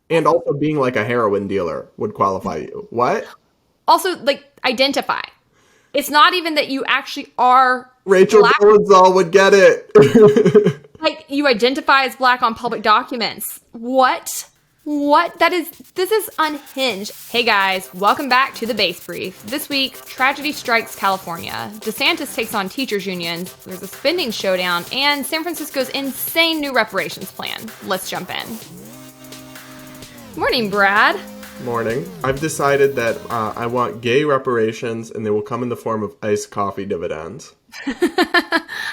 And also being like a heroin dealer would qualify you. What? Also, like, identify. It's not even that you actually are Rachel black. Dolezal would get it. Like, you identify as black on public documents. What? This is unhinged. Hey guys, welcome back to the Base Brief. This week, tragedy strikes California. DeSantis takes on teachers unions, there's a spending showdown, and San Francisco's insane new reparations plan. Let's jump in. Morning, Brad. Morning. I've decided that I want gay reparations, and they will come in the form of iced coffee dividends.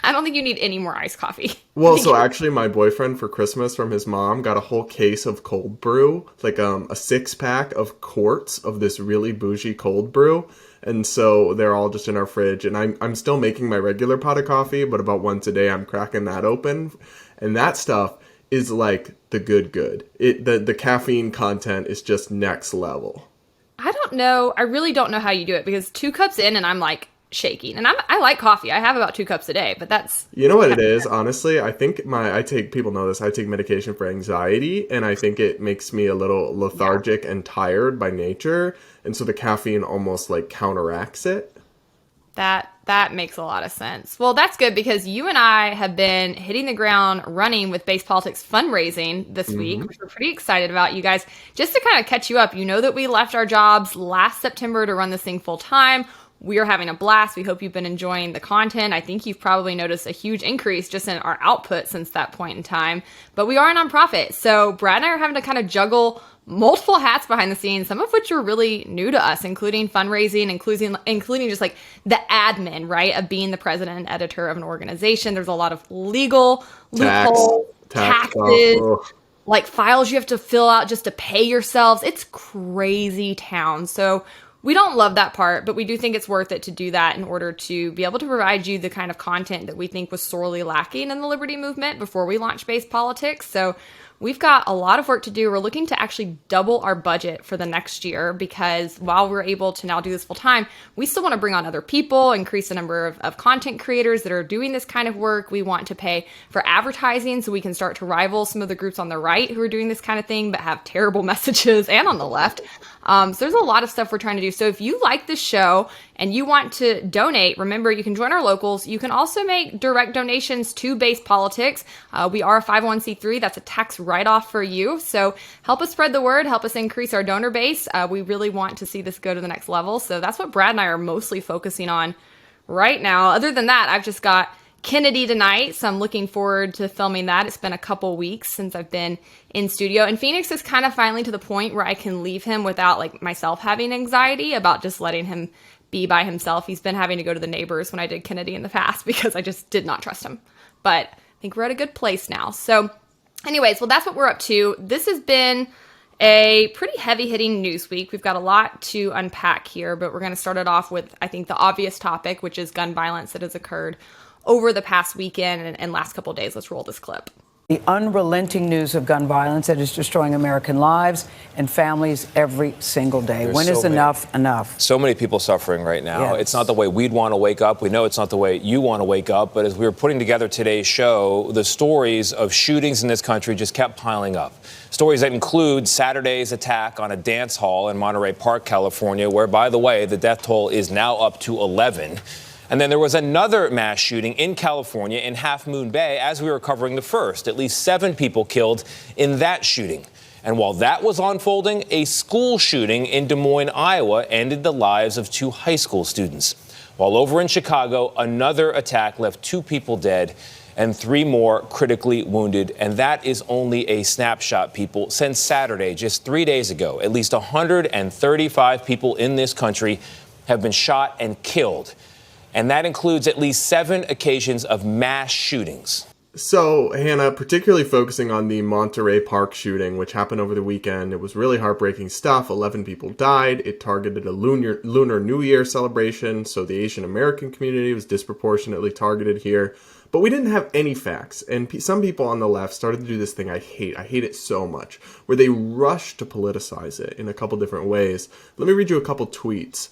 I don't think you need any more iced coffee. Well, so actually my boyfriend for Christmas from his mom got a whole case of cold brew, like a 6-pack of quarts of this really bougie cold brew. And so they're all just in our fridge, and I'm still making my regular pot of coffee, but about once a day I'm cracking that open. And that stuff is like the good. The caffeine content is just next level. I don't know. I really don't know how you do it, because 2 cups in and I'm like shaking. And I like coffee. I have about 2 cups a day, but that's... You know what it is, honestly? I think people know this, I take medication for anxiety, and I think it makes me a little lethargic and tired by nature. And so the caffeine almost like counteracts it. That makes a lot of sense. Well, that's good, because you and I have been hitting the ground running with Base Politics fundraising this week, which we're pretty excited about. You guys, just to kind of catch you up, you know that we left our jobs last September to run this thing full time. We are having a blast. We hope you've been enjoying the content. I think you've probably noticed a huge increase just in our output since that point in time. But we are a nonprofit, so Brad and I are having to kind of juggle multiple hats behind the scenes, some of which are really new to us, including fundraising, including just like the admin, right, of being the president and editor of an organization. There's a lot of legal loopholes, taxes, like files you have to fill out just to pay yourselves. It's crazy town. So we don't love that part, but we do think it's worth it to do that in order to be able to provide you the kind of content that we think was sorely lacking in the liberty movement before we launched Base Politics. So we've got a lot of work to do. We're looking to actually double our budget for the next year, because while we're able to now do this full time, we still want to bring on other people, increase the number of content creators that are doing this kind of work. We want to pay for advertising so we can start to rival some of the groups on the right who are doing this kind of thing but have terrible messages, and on the left. So there's a lot of stuff we're trying to do. So if you like this show and you want to donate, remember, you can join our locals. You can also make direct donations to Base Politics. We are a 501c3. That's a tax write-off for you. So help us spread the word. Help us increase our donor base. We really want to see this go to the next level. So that's what Brad and I are mostly focusing on right now. Other than that, I've just got Kennedy tonight, so I'm looking forward to filming that. It's been a couple weeks since I've been in studio, and Phoenix is kind of finally to the point where I can leave him without like myself having anxiety about just letting him be by himself. He's been having to go to the neighbors when I did Kennedy in the past because I just did not trust him. But I think we're at a good place now. So anyways, well, that's what we're up to. This has been a pretty heavy-hitting news week. We've got a lot to unpack here, but we're going to start it off with, I think, the obvious topic, which is gun violence that has occurred over the past weekend and last couple of days. Let's roll this clip. The unrelenting news of gun violence that is destroying American lives and families every single day. When is enough enough? So many people suffering right now. Yes. It's not the way we'd want to wake up. We know it's not the way you want to wake up. But as we were putting together today's show, the stories of shootings in this country just kept piling up. Stories that include Saturday's attack on a dance hall in Monterey Park, California, where, by the way, the death toll is now up to 11. And then there was another mass shooting in California in Half Moon Bay as we were covering the first. At least 7 people killed in that shooting. And while that was unfolding, a school shooting in Des Moines, Iowa ended the lives of 2 high school students. While over in Chicago, another attack left 2 people dead and 3 more critically wounded. And that is only a snapshot, people. Since Saturday, just 3 days ago, at least 135 people in this country have been shot and killed. And that includes at least 7 occasions of mass shootings. So, Hannah, particularly focusing on the Monterey Park shooting, which happened over the weekend, it was really heartbreaking stuff. 11 people died. It targeted a Lunar New Year celebration, so the Asian American community was disproportionately targeted here. But we didn't have any facts, and some people on the left started to do this thing I hate it so much, where they rush to politicize it in a couple different ways. Let me read you a couple tweets.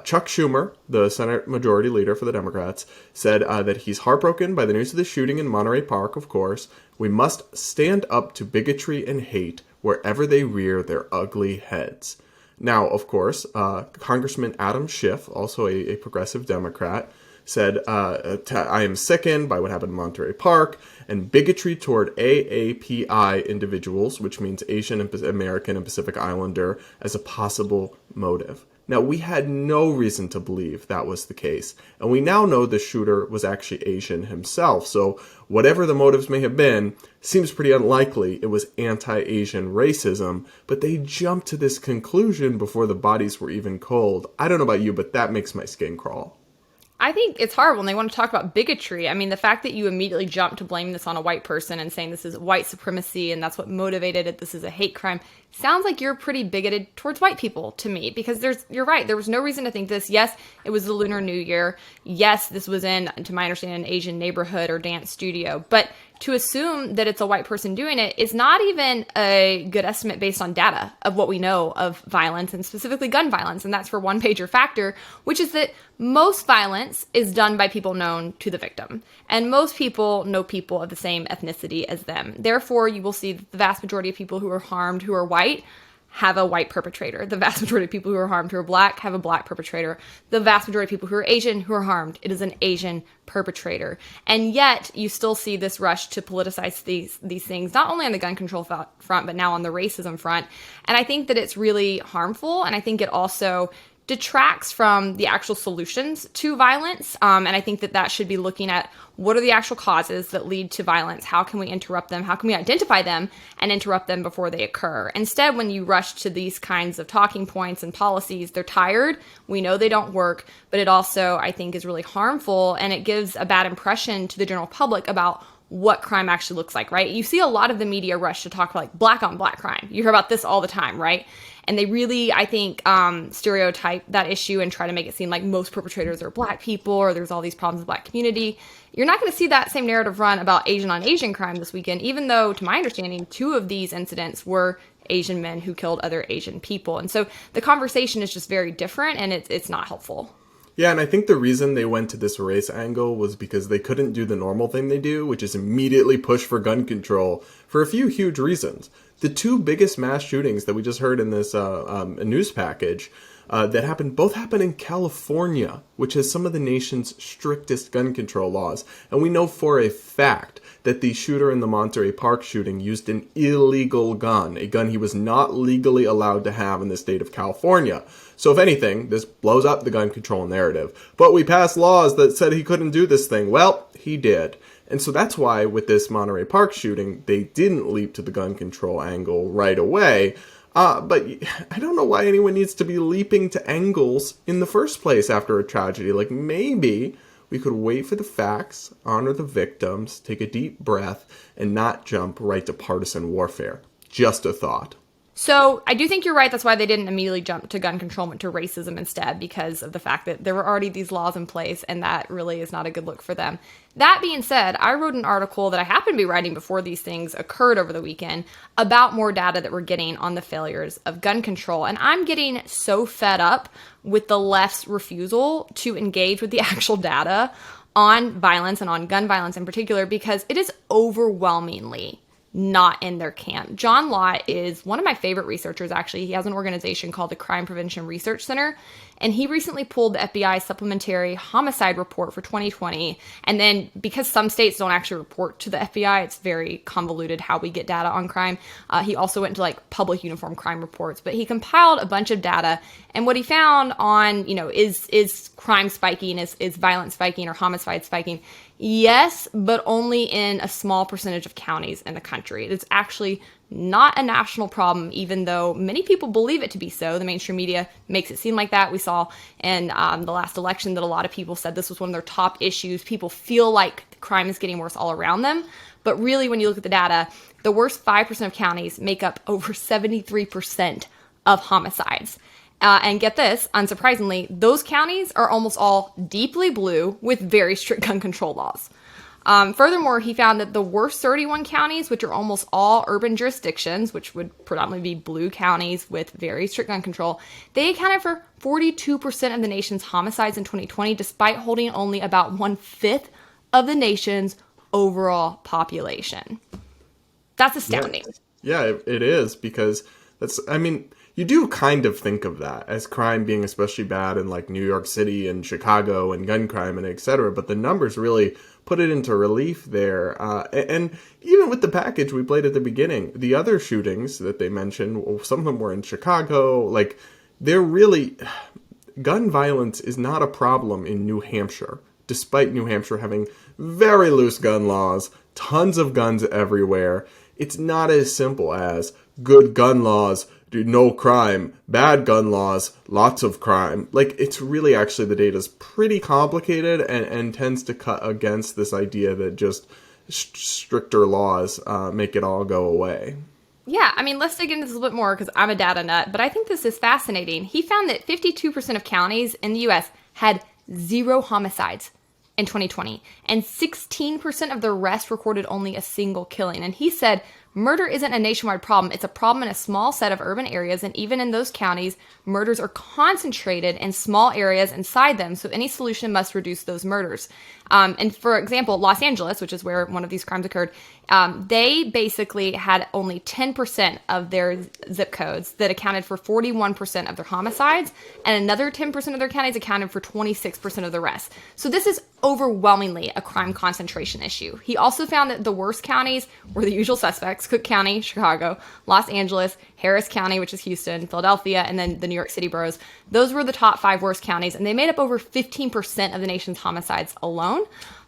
Chuck Schumer, the Senate Majority Leader for the Democrats, said that he's heartbroken by the news of the shooting in Monterey Park, of course. We must stand up to bigotry and hate. wherever they rear their ugly heads. Now, of course, Congressman Adam Schiff, also a progressive Democrat, said, I am sickened by what happened in Monterey Park and bigotry toward AAPI individuals, which means Asian American and Pacific Islander, as a possible motive. Now, we had no reason to believe that was the case, and we now know the shooter was actually Asian himself, so whatever the motives may have been, seems pretty unlikely it was anti-Asian racism, but they jumped to this conclusion before the bodies were even cold. I don't know about you, but that makes my skin crawl. I think it's hard when they want to talk about bigotry. I mean, the fact that you immediately jump to blame this on a white person and saying this is white supremacy and that's what motivated it, this is a hate crime, sounds like you're pretty bigoted towards white people to me, because you're right, there was no reason to think this. Yes, it was the Lunar New Year. Yes, this was in, to my understanding, an Asian neighborhood or dance studio. But to assume that it's a white person doing it is not even a good estimate based on data of what we know of violence, and specifically gun violence. And that's for one major factor, which is that most violence is done by people known to the victim. And most people know people of the same ethnicity as them. Therefore, you will see that the vast majority of people who are harmed who are white have a white perpetrator. The vast majority of people who are harmed who are black have a black perpetrator. The vast majority of people who are Asian who are harmed, it is an Asian perpetrator. And yet you still see this rush to politicize these things, not only on the gun control front, but now on the racism front. And I think that it's really harmful. And I think it also detracts from the actual solutions to violence. And I think that should be looking at what are the actual causes that lead to violence? How can we interrupt them? How can we identify them and interrupt them before they occur? Instead, when you rush to these kinds of talking points and policies, they're tired. We know they don't work, but it also, I think, is really harmful, and it gives a bad impression to the general public about what crime actually looks like, right? You see a lot of the media rush to talk like black on black crime. You hear about this all the time, right? And they really, I think, stereotype that issue and try to make it seem like most perpetrators are black people or there's all these problems in the black community. You're not going to see that same narrative run about Asian on Asian crime this weekend, even though, to my understanding, 2 of these incidents were Asian men who killed other Asian people. And so the conversation is just very different, and it's not helpful. Yeah, and I think the reason they went to this race angle was because they couldn't do the normal thing they do, which is immediately push for gun control, for a few huge reasons. The 2 biggest mass shootings that we just heard in this news package that both happened in California, which has some of the nation's strictest gun control laws. And we know for a fact that the shooter in the Monterey Park shooting used an illegal gun, a gun he was not legally allowed to have in the state of California. So if anything, this blows up the gun control narrative. But we passed laws that said he couldn't do this thing. Well, he did. And so that's why with this Monterey Park shooting, they didn't leap to the gun control angle right away. But I don't know why anyone needs to be leaping to angles in the first place after a tragedy. Like, maybe we could wait for the facts, honor the victims, take a deep breath, and not jump right to partisan warfare. Just a thought. So I do think you're right. That's why they didn't immediately jump to gun control, went to racism instead, because of the fact that there were already these laws in place, and that really is not a good look for them. That being said, I wrote an article that I happened to be writing before these things occurred over the weekend about more data that we're getting on the failures of gun control. And I'm getting so fed up with the left's refusal to engage with the actual data on violence and on gun violence in particular, because it is overwhelmingly not in their camp. John Lott is one of my favorite researchers, actually. He has an organization called the Crime Prevention Research Center, and he recently pulled the FBI supplementary homicide report for 2020. And then because some states don't actually report to the FBI, it's very convoluted how we get data on crime. He also went to like public uniform crime reports, but he compiled a bunch of data. And what he found on, is crime spiking, is violence spiking or homicide spiking? Yes, but only in a small percentage of counties in the country. It's actually not a national problem, even though many people believe it to be so. The mainstream media makes it seem like that. We saw in the last election that a lot of people said this was one of their top issues. People feel like crime is getting worse all around them. But really, when you look at the data, the worst 5% of counties make up over 73% of homicides. And get this, unsurprisingly, those counties are almost all deeply blue with very strict gun control laws. Furthermore, he found that the worst 31 counties, which are almost all urban jurisdictions, which would predominantly be blue counties with very strict gun control, they accounted for 42% of the nation's homicides in 2020, despite holding only about 1/5 of the nation's overall population. That's astounding. Yeah, it is, because you do kind of think of that as crime being especially bad in like New York City and Chicago and gun crime and et cetera. But the numbers really put it into relief there. And even with the package we played at the beginning, the other shootings that they mentioned, some of them were in Chicago. Like, they're really, gun violence is not a problem in New Hampshire, despite New Hampshire having very loose gun laws, tons of guns everywhere. It's not as simple as good gun laws, no crime, bad gun laws, lots of crime. Like, it's really, actually, the data's pretty complicated and tends to cut against this idea that just stricter laws make it all go away. Yeah, I mean, let's dig into this a little bit more, because I'm a data nut, but I think this is fascinating. He found that 52% of counties in the U.S. had 0 homicides in 2020, and 16% of the rest recorded only a single killing. And he said, murder isn't a nationwide problem. It's a problem in a small set of urban areas, and even in those counties, murders are concentrated in small areas inside them, so any solution must reduce those murders. And for example, Los Angeles, which is where one of these crimes occurred, they basically had only 10% of their zip codes that accounted for 41% of their homicides, and another 10% of their counties accounted for 26% of the rest. So this is overwhelmingly a crime concentration issue. He also found that the worst counties were the usual suspects: Cook County, Chicago, Los Angeles, Harris County, which is Houston, Philadelphia, and then the New York City boroughs. Those were the top 5 worst counties, and they made up over 15% of the nation's homicides alone.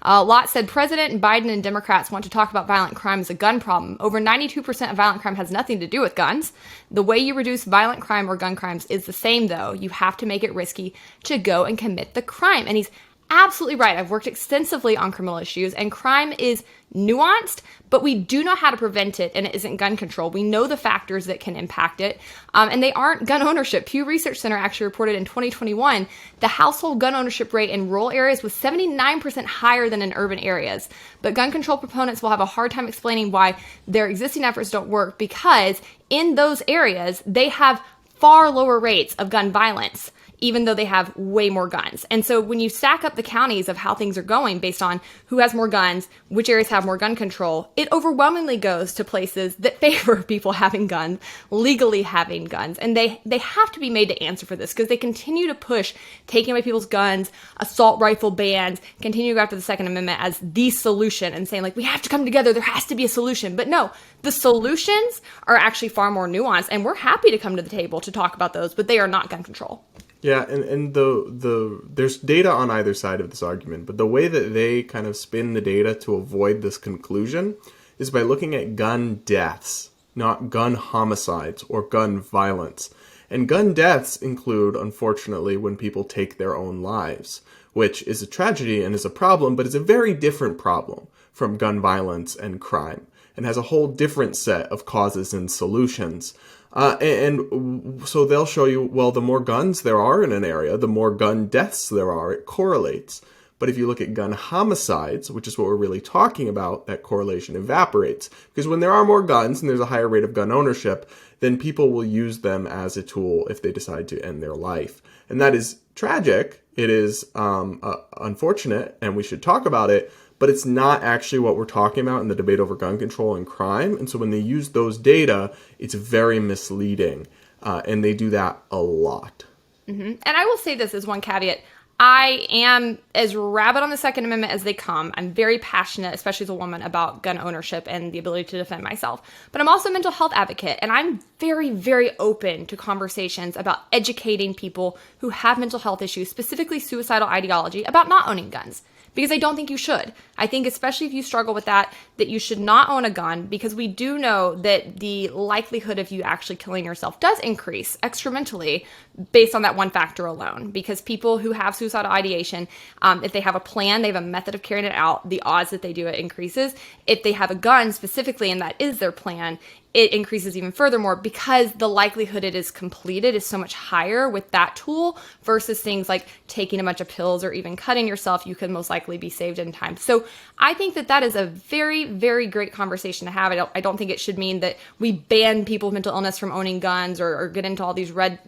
Lott said President Biden and Democrats want to talk about violent crime as a gun problem. Over 92% of violent crime has nothing to do with guns. The way you reduce violent crime or gun crimes is the same, though. You have to make it risky to go and commit the crime. And he's absolutely right. I've worked extensively on criminal issues, and crime is nuanced, but we do know how to prevent it, and it isn't gun control. We know the factors that can impact it, and they aren't gun ownership. Pew Research Center actually reported in 2021 the household gun ownership rate in rural areas was 79% higher than in urban areas. But gun control proponents will have a hard time explaining why their existing efforts don't work, because in those areas, they have far lower rates of gun violence, even though they have way more guns. And so when you stack up the counties of how things are going based on who has more guns, which areas have more gun control, it overwhelmingly goes to places that favor people having guns, legally having guns. And they have to be made to answer for this, because they continue to push taking away people's guns, assault rifle bans, continue to go after the Second Amendment as the solution and saying, like, we have to come together, there has to be a solution. But no, the solutions are actually far more nuanced, and we're happy to come to the table to talk about those, but they are not gun control. Yeah, and there's data on either side of this argument, but the way that they kind of spin the data to avoid this conclusion is by looking at gun deaths, not gun homicides or gun violence. And gun deaths include, unfortunately, when people take their own lives, which is a tragedy and is a problem, but is a very different problem from gun violence and crime, and has a whole different set of causes and solutions. And so they'll show you, well, the more guns there are in an area, the more gun deaths there are. It correlates. But if you look at gun homicides, which is what we're really talking about, that correlation evaporates. Because when there are more guns and there's a higher rate of gun ownership, then people will use them as a tool if they decide to end their life. And that is tragic. It is unfortunate, and we should talk about it. But it's not actually what we're talking about in the debate over gun control and crime. And so when they use those data, it's very misleading. And they do that a lot. Mm-hmm. And I will say this as one caveat. I am as rabid on the Second Amendment as they come. I'm very passionate, especially as a woman, about gun ownership and the ability to defend myself. But I'm also a mental health advocate, and I'm very, very open to conversations about educating people who have mental health issues, specifically suicidal ideology, about not owning guns. Because I don't think you should. I think, especially if you struggle with that you should not own a gun, because we do know that the likelihood of you actually killing yourself does increase exponentially based on that one factor alone. Because people who have suicidal ideation, if they have a plan, they have a method of carrying it out, the odds that they do it increases. If they have a gun specifically and that is their plan, it increases even furthermore, because the likelihood it is completed is so much higher with that tool versus things like taking a bunch of pills or even cutting yourself. You could most likely be saved in time. So I think that is a very, very great conversation to have. I don't think it should mean that we ban people with mental illness from owning guns or get into all these red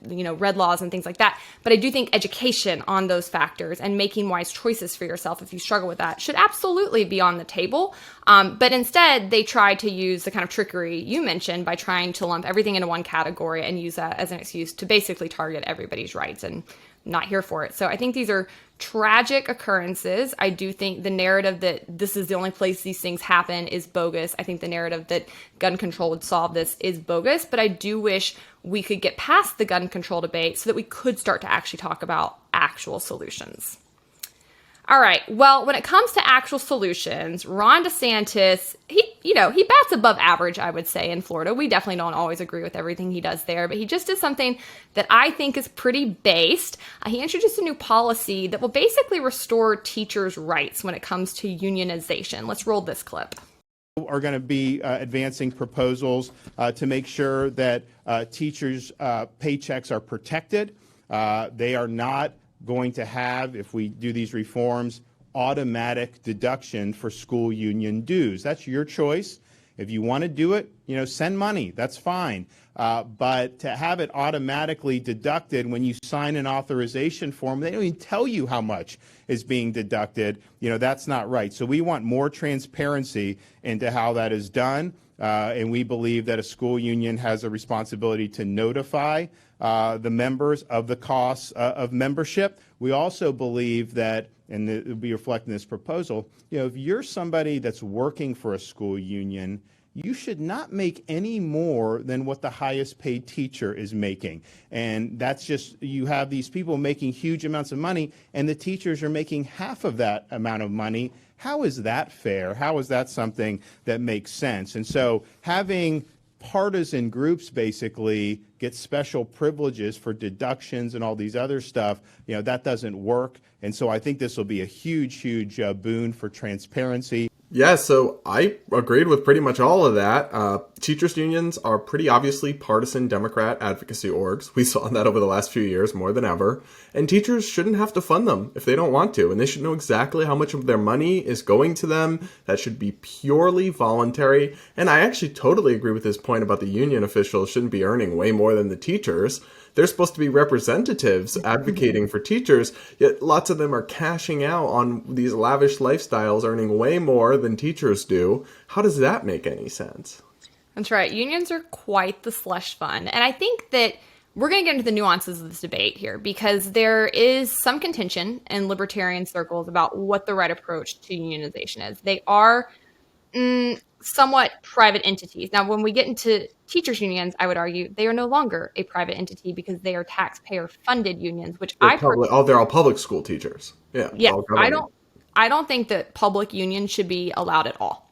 laws and things like that. But I do think education on those factors and making wise choices for yourself if you struggle with that should absolutely be on the table. But instead, they tried to use the kind of trickery you mentioned by trying to lump everything into one category and use that as an excuse to basically target everybody's rights, and not here for it. So I think these are tragic occurrences. I do think the narrative that this is the only place these things happen is bogus. I think the narrative that gun control would solve this is bogus, but I do wish we could get past the gun control debate so that we could start to actually talk about actual solutions. All right. Well, when it comes to actual solutions, Ron DeSantis, he bats above average, I would say, in Florida. We definitely don't always agree with everything he does there, but he just did something that I think is pretty based. He introduced a new policy that will basically restore teachers' rights when it comes to unionization. Let's roll this clip. Are going to be advancing proposals to make sure that teachers' paychecks are protected. They are not going to have, if we do these reforms, automatic deduction for school union dues. That's your choice. If you want to do it, send money. That's fine. But to have it automatically deducted when you sign an authorization form, they don't even tell you how much is being deducted. That's not right. So we want more transparency into how that is done. And we believe that a school union has a responsibility to notify the members of the costs of membership. We also believe that, and it will be reflected in this proposal, if you're somebody that's working for a school union, you should not make any more than what the highest paid teacher is making. And that's just, you have these people making huge amounts of money, and the teachers are making half of that amount of money. How is that fair? How is that something that makes sense? And so having partisan groups basically get special privileges for deductions and all these other stuff, that doesn't work. And so I think this will be a huge boon for transparency. Yeah, so I agreed with pretty much all of that. Teachers' unions are pretty obviously partisan Democrat advocacy orgs. We saw that over the last few years more than ever. And teachers shouldn't have to fund them if they don't want to. And they should know exactly how much of their money is going to them. That should be purely voluntary. And I actually totally agree with his point about the union officials shouldn't be earning way more than the teachers. They're supposed to be representatives advocating for teachers, yet lots of them are cashing out on these lavish lifestyles, earning way more than teachers do. How does that make any sense? That's right. Unions are quite the slush fund. And I think that we're going to get into the nuances of this debate here because there is some contention in libertarian circles about what the right approach to unionization is. They are somewhat private entities. Now, when we get into teachers' unions, I would argue they are no longer a private entity because they are taxpayer-funded unions, which they're all public school teachers. Yeah. I don't think that public unions should be allowed at all.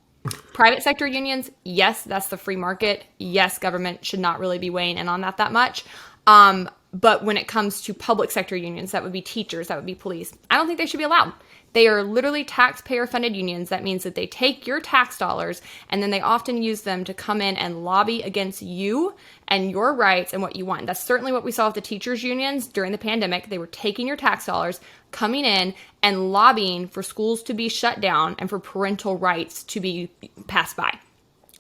Private sector unions, yes, that's the free market. Yes, government should not really be weighing in on that much. But when it comes to public sector unions, that would be teachers, that would be police, I don't think they should be allowed. They are literally taxpayer-funded unions. That means that they take your tax dollars and then they often use them to come in and lobby against you and your rights and what you want. That's certainly what we saw with the teachers' unions during the pandemic. They were taking your tax dollars, coming in and lobbying for schools to be shut down and for parental rights to be passed by.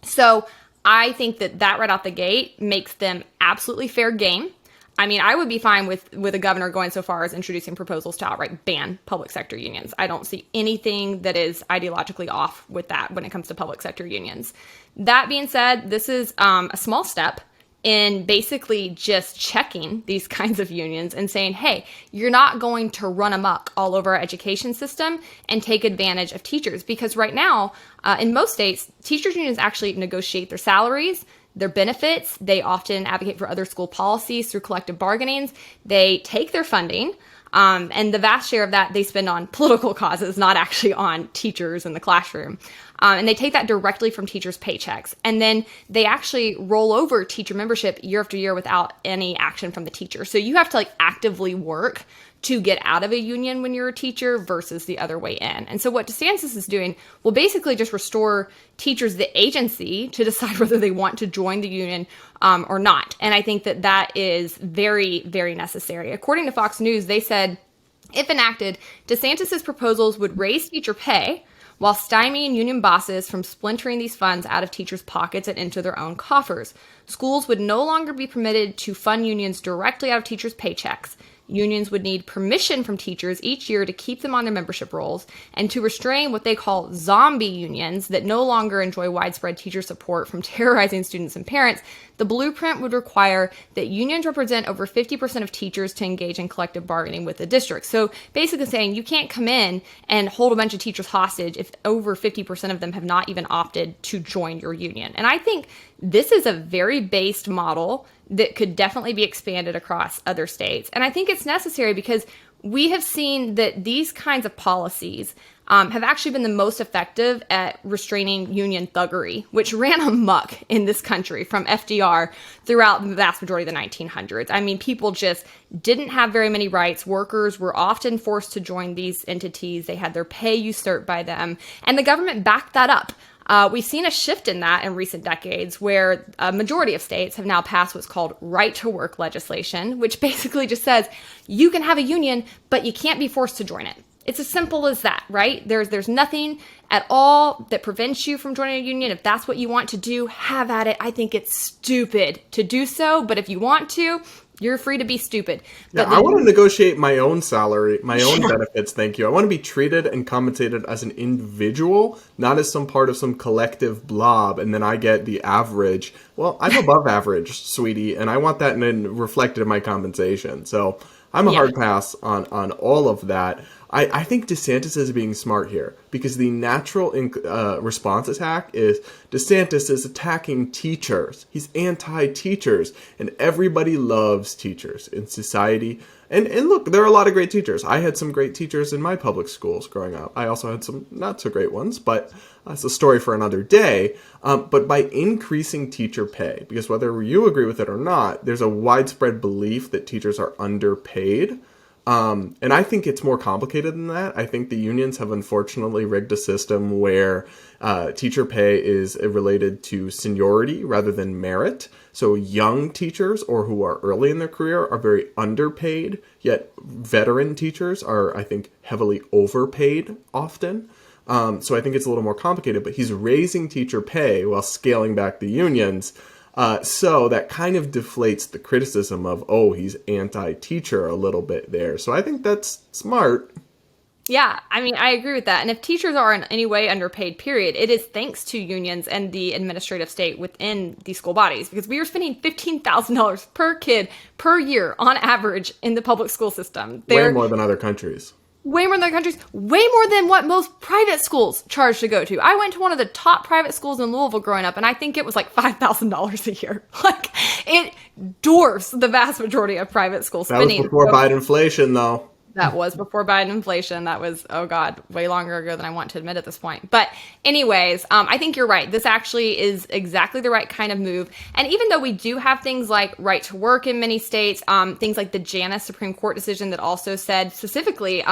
So I think that right out the gate makes them absolutely fair game. I mean, I would be fine with a governor going so far as introducing proposals to outright ban public sector unions. I don't see anything that is ideologically off with that when it comes to public sector unions. That being said, this is a small step in basically just checking these kinds of unions and saying, hey, you're not going to run amok all over our education system and take advantage of teachers. Because right now, in most states, teachers unions actually negotiate their salaries, their benefits. They often advocate for other school policies through collective bargainings. They take their funding, and the vast share of that they spend on political causes, not actually on teachers in the classroom. And they take that directly from teachers' paychecks. And then they actually roll over teacher membership year after year without any action from the teacher. So you have to actively work to get out of a union when you're a teacher versus the other way in. And so what DeSantis is doing will basically just restore teachers the agency to decide whether they want to join the union or not. And I think that is very, very necessary. According to Fox News, they said, if enacted, DeSantis's proposals would raise teacher pay while stymieing union bosses from splintering these funds out of teachers' pockets and into their own coffers. Schools would no longer be permitted to fund unions directly out of teachers' paychecks. unions would need permission from teachers each year to keep them on their membership rolls and to restrain what they call zombie unions that no longer enjoy widespread teacher support from terrorizing students and parents. The blueprint would require that unions represent over 50% of teachers to engage in collective bargaining with the district. So basically saying you can't come in and hold a bunch of teachers hostage if over 50% of them have not even opted to join your union. And I think this is a very based model that could definitely be expanded across other states. And I think it's necessary because we have seen that these kinds of policies have actually been the most effective at restraining union thuggery, which ran amok in this country from FDR throughout the vast majority of the 1900s. I mean, people just didn't have very many rights. Workers were often forced to join these entities. They had their pay usurped by them, and the government backed that up. We've seen a shift in that in recent decades where a majority of states have now passed what's called right-to-work legislation, which basically just says you can have a union, but you can't be forced to join it. It's as simple as that, right? There's nothing at all that prevents you from joining a union. If that's what you want to do, have at it. I think it's stupid to do so, but if you want to, you're free to be stupid. But I want to negotiate my own salary, my own benefits, thank you. I want to be treated and compensated as an individual, not as some part of some collective blob, and then I get the average. Well, I'm above average, sweetie, and I want that reflected in my compensation. So I'm a hard pass on all of that. I think DeSantis is being smart here because the natural response attack is DeSantis is attacking teachers. He's anti-teachers, and everybody loves teachers in society. And look, there are a lot of great teachers. I had some great teachers in my public schools growing up. I also had some not so great ones, but that's a story for another day. But by increasing teacher pay, because whether you agree with it or not, there's a widespread belief that teachers are underpaid. And I think it's more complicated than that. I think the unions have unfortunately rigged a system where teacher pay is related to seniority rather than merit. So young teachers or who are early in their career are very underpaid, yet veteran teachers are, I think, heavily overpaid often. So I think it's a little more complicated, but he's raising teacher pay while scaling back the unions. So that kind of deflates the criticism of, oh, he's anti-teacher a little bit there. So I think that's smart. Yeah, I mean, I agree with that. And if teachers are in any way underpaid, period, it is thanks to unions and the administrative state within these school bodies, because we are spending $15,000 per kid per year on average in the public school system. Way more than other countries. Way more than other countries, way more than what most private schools charge to go to. I went to one of the top private schools in Louisville growing up, and I think it was like $5,000 a year. Like, it dwarfs the vast majority of private school spending. That was before Bidenflation, though. That was before Biden inflation. That was, oh God, way longer ago than I want to admit at this point. But anyways, I think you're right. This actually is exactly the right kind of move. And even though we do have things like right to work in many states, things like the Janus Supreme Court decision that also said specifically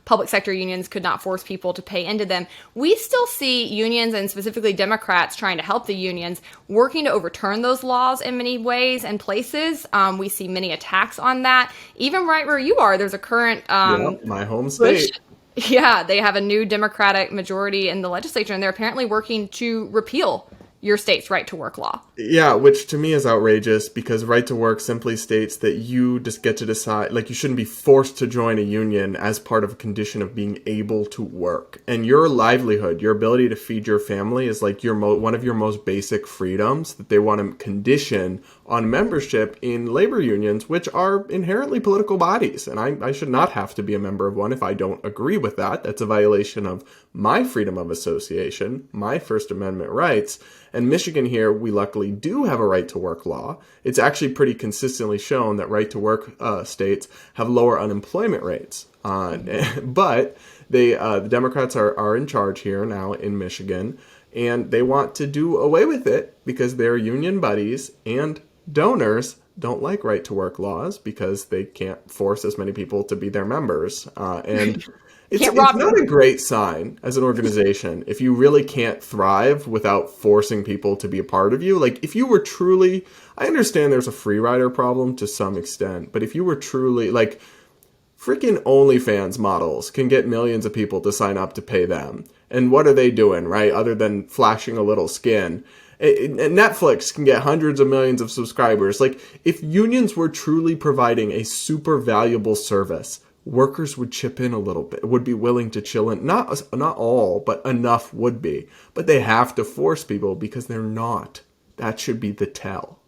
public sector unions could not force people to pay into them, we still see unions and specifically Democrats trying to help the unions working to overturn those laws in many ways and places. We see many attacks on that. Even right where you are, there's a current my home state. Yeah, they have a new Democratic majority in the legislature, and they're apparently working to repeal your state's right to work law. Yeah, which to me is outrageous because right to work simply states that you just get to decide, like you shouldn't be forced to join a union as part of a condition of being able to work. And your livelihood, your ability to feed your family is like your one of your most basic freedoms that they want to condition on membership in labor unions, which are inherently political bodies. And I should not have to be a member of one if I don't agree with that. That's a violation of my freedom of association, my First Amendment rights. And Michigan here, we luckily do have a right to work law. It's actually pretty consistently shown that right to work states have lower unemployment rates. But the Democrats are in charge here now in Michigan, and they want to do away with it because their union buddies and donors don't like right to work laws because they can't force as many people to be their members. And it's not a great sign as an organization if you really can't thrive without forcing people to be a part of you. Like if you were truly, I understand there's a free rider problem to some extent, but if you were truly like freaking OnlyFans models can get millions of people to sign up to pay them. And what are they doing, right? Other than flashing a little skin. Netflix can get hundreds of millions of subscribers. Like, if unions were truly providing a super valuable service, workers would chip in a little bit, would be willing to chill in. Not all, but enough would be. But they have to force people because they're not. That should be the tell.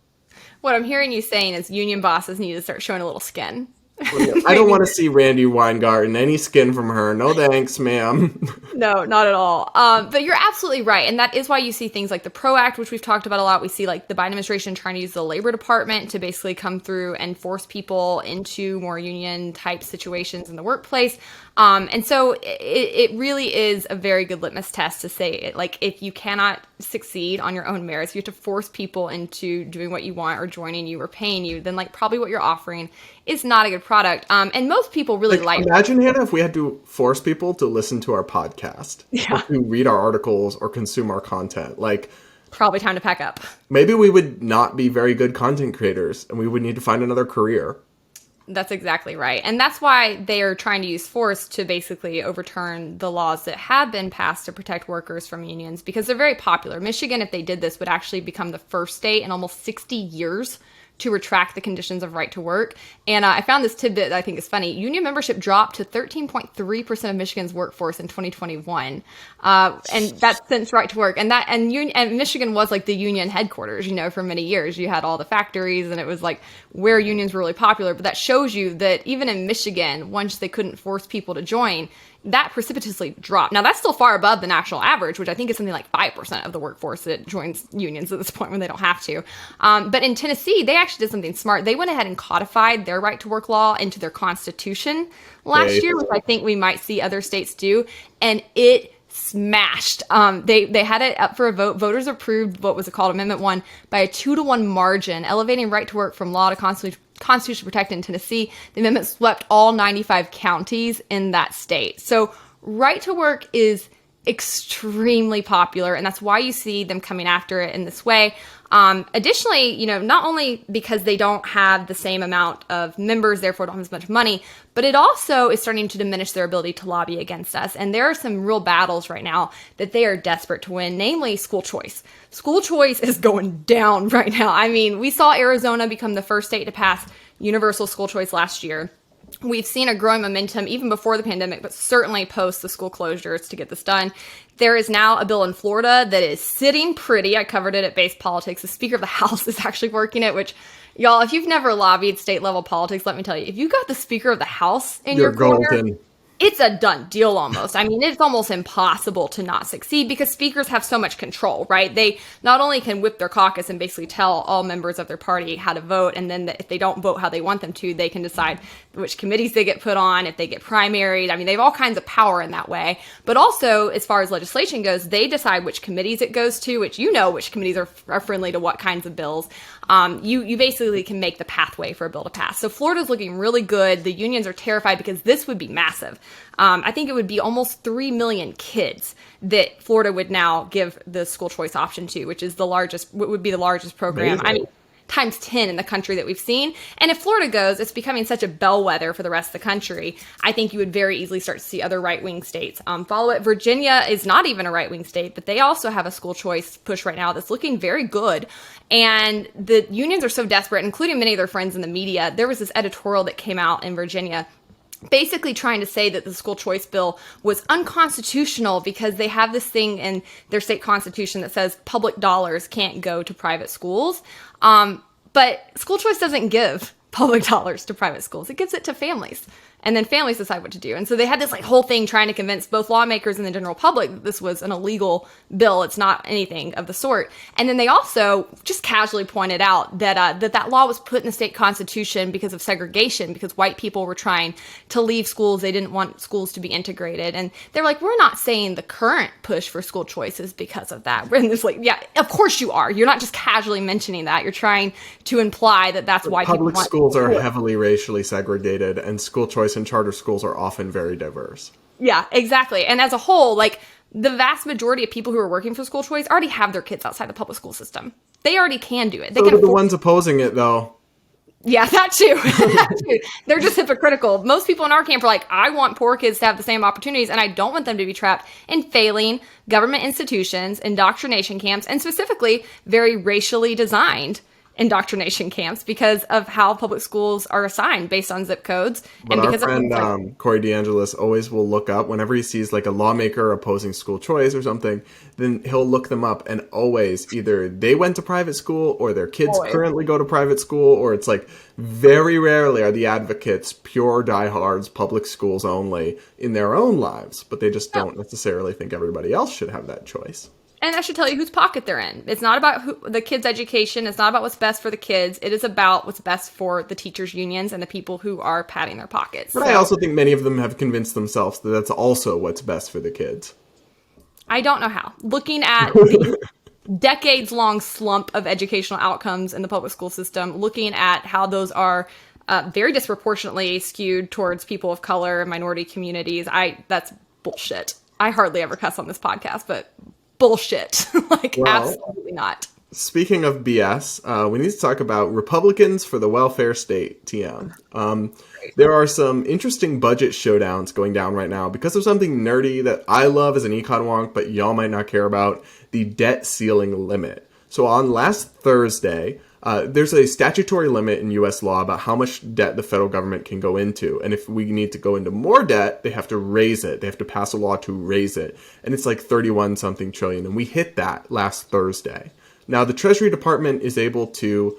What I'm hearing you saying is union bosses need to start showing a little skin. I don't want to see Randy Weingarten, any skin from her. No thanks, ma'am. No, not at all. But you're absolutely right. And that is why you see things like the PRO Act, which we've talked about a lot. We see like the Biden administration trying to use the Labor Department to basically come through and force people into more union type situations in the workplace. And so it really is a very good litmus test to say, like, if you cannot succeed on your own merits, you have to force people into doing what you want or joining you or paying you, then like probably what you're offering is not a good product. And most people really like imagine, Hannah, if we had to force people to listen to our podcast, or to read our articles or consume our content. Like, probably time to pack up. Maybe we would not be very good content creators and we would need to find another career. That's exactly right. And that's why they are trying to use force to basically overturn the laws that have been passed to protect workers from unions, because they're very popular. Michigan, if they did this, would actually become the first state in almost 60 years to retract the conditions of right to work. And I found this tidbit that I think is funny. Union membership dropped to 13.3% of Michigan's workforce in 2021. And that's since right to work. And Michigan was like the union headquarters, for many years. You had all the factories and it was like where unions were really popular. But that shows you that even in Michigan, once they couldn't force people to join, that precipitously dropped. Now, that's still far above the national average, which I think is something like 5% of the workforce that joins unions at this point when they don't have to. But in Tennessee, they actually did something smart. They went ahead and codified their right to work law into their constitution last year, which I think we might see other states do. And it smashed. They had it up for a vote. Voters approved what was called Amendment 1 by a 2-to-1 margin, elevating right to work from law to constitution protected in Tennessee. The amendment swept all 95 counties in that state. So right to work is extremely popular, and that's why you see them coming after it in this way. Additionally, not only because they don't have the same amount of members, therefore don't have as much money, but it also is starting to diminish their ability to lobby against us. And there are some real battles right now that they are desperate to win, namely school choice. School choice is going down right now. I mean, we saw Arizona become the first state to pass universal school choice last year. We've seen a growing momentum even before the pandemic, but certainly post the school closures to get this done. There is now a bill in Florida that is sitting pretty. I covered it at Base Politics. The Speaker of the House is actually working it, which, y'all, if you've never lobbied state level politics, let me tell you, if you got the Speaker of the House in your corner, golden. It's a done deal almost. I mean, it's almost impossible to not succeed because speakers have so much control, right? They not only can whip their caucus and basically tell all members of their party how to vote, and then if they don't vote how they want them to, they can decide which committees they get put on, if they get primaried. I mean, they have all kinds of power in that way. But also, as far as legislation goes, they decide which committees it goes to, which which committees are friendly to what kinds of bills. You basically can make the pathway for a bill to pass. So Florida's looking really good. The unions are terrified because this would be massive. I think it would be almost 3 million kids that Florida would now give the school choice option to, which is would be the largest program. Amazing. I mean, times 10 in the country that we've seen. And if Florida goes, it's becoming such a bellwether for the rest of the country. I think you would very easily start to see other right-wing states follow it. Virginia is not even a right-wing state, but they also have a school choice push right now that's looking very good. And the unions are so desperate, including many of their friends in the media. There was this editorial that came out in Virginia basically trying to say that the school choice bill was unconstitutional because they have this thing in their state constitution that says public dollars can't go to private schools. But school choice doesn't give public dollars to private schools. It gives it to families. And then families decide what to do. And so they had this whole thing trying to convince both lawmakers and the general public that this was an illegal bill. It's not anything of the sort. And then they also just casually pointed out that that law was put in the state constitution because of segregation, because white people were trying to leave schools. They didn't want schools to be integrated. And they're like, we're not saying the current push for school choice is because of that. And it's like, yeah, of course you are. You're not just casually mentioning that. You're trying to imply that that's why people want public schools are heavily racially segregated, and school choice and charter schools are often very diverse. Yeah, exactly. And as a whole, the vast majority of people who are working for school choice already have their kids outside the public school system. They already can do it. So do the ones opposing it, though. Yeah, that too. That too. They're just hypocritical. Most people in our camp are like, I want poor kids to have the same opportunities, and I don't want them to be trapped in failing government institutions, indoctrination camps, and specifically very racially designed indoctrination camps because of how public schools are assigned based on zip codes. But and because our friend Corey DeAngelis always will look up whenever he sees like a lawmaker opposing school choice or something, then he'll look them up, and always either they went to private school or their kids currently go to private school, or it's like very rarely are the advocates pure diehards, public schools only in their own lives, but they just don't necessarily think everybody else should have that choice. And that should tell you whose pocket they're in. It's not about the kids' education. It's not about what's best for the kids. It is about what's best for the teachers' unions and the people who are padding their pockets. But I also think many of them have convinced themselves that that's also what's best for the kids. I don't know how. Looking at the decades-long slump of educational outcomes in the public school system, looking at how those are very disproportionately skewed towards people of color and minority communities, that's bullshit. I hardly ever cuss on this podcast, but bullshit. Absolutely not. Speaking of BS, we need to talk about Republicans for the welfare state, TM. There are some interesting budget showdowns going down right now because of something nerdy that I love as an econ wonk, but y'all might not care about, the debt ceiling limit. So on last Thursday, there's a statutory limit in U.S. law about how much debt the federal government can go into. And if we need to go into more debt, they have to raise it. They have to pass a law to raise it. And it's like 31-something trillion. And we hit that last Thursday. Now, the Treasury Department is able to,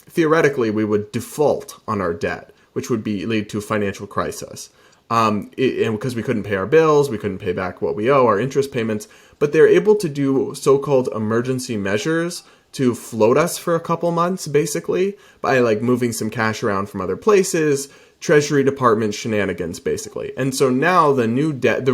theoretically, we would default on our debt, which would lead to a financial crisis. And because we couldn't pay our bills, we couldn't pay back what we owe, our interest payments. But they're able to do so-called emergency measures to float us for a couple months, basically, by like moving some cash around from other places, Treasury Department shenanigans, basically. And so now the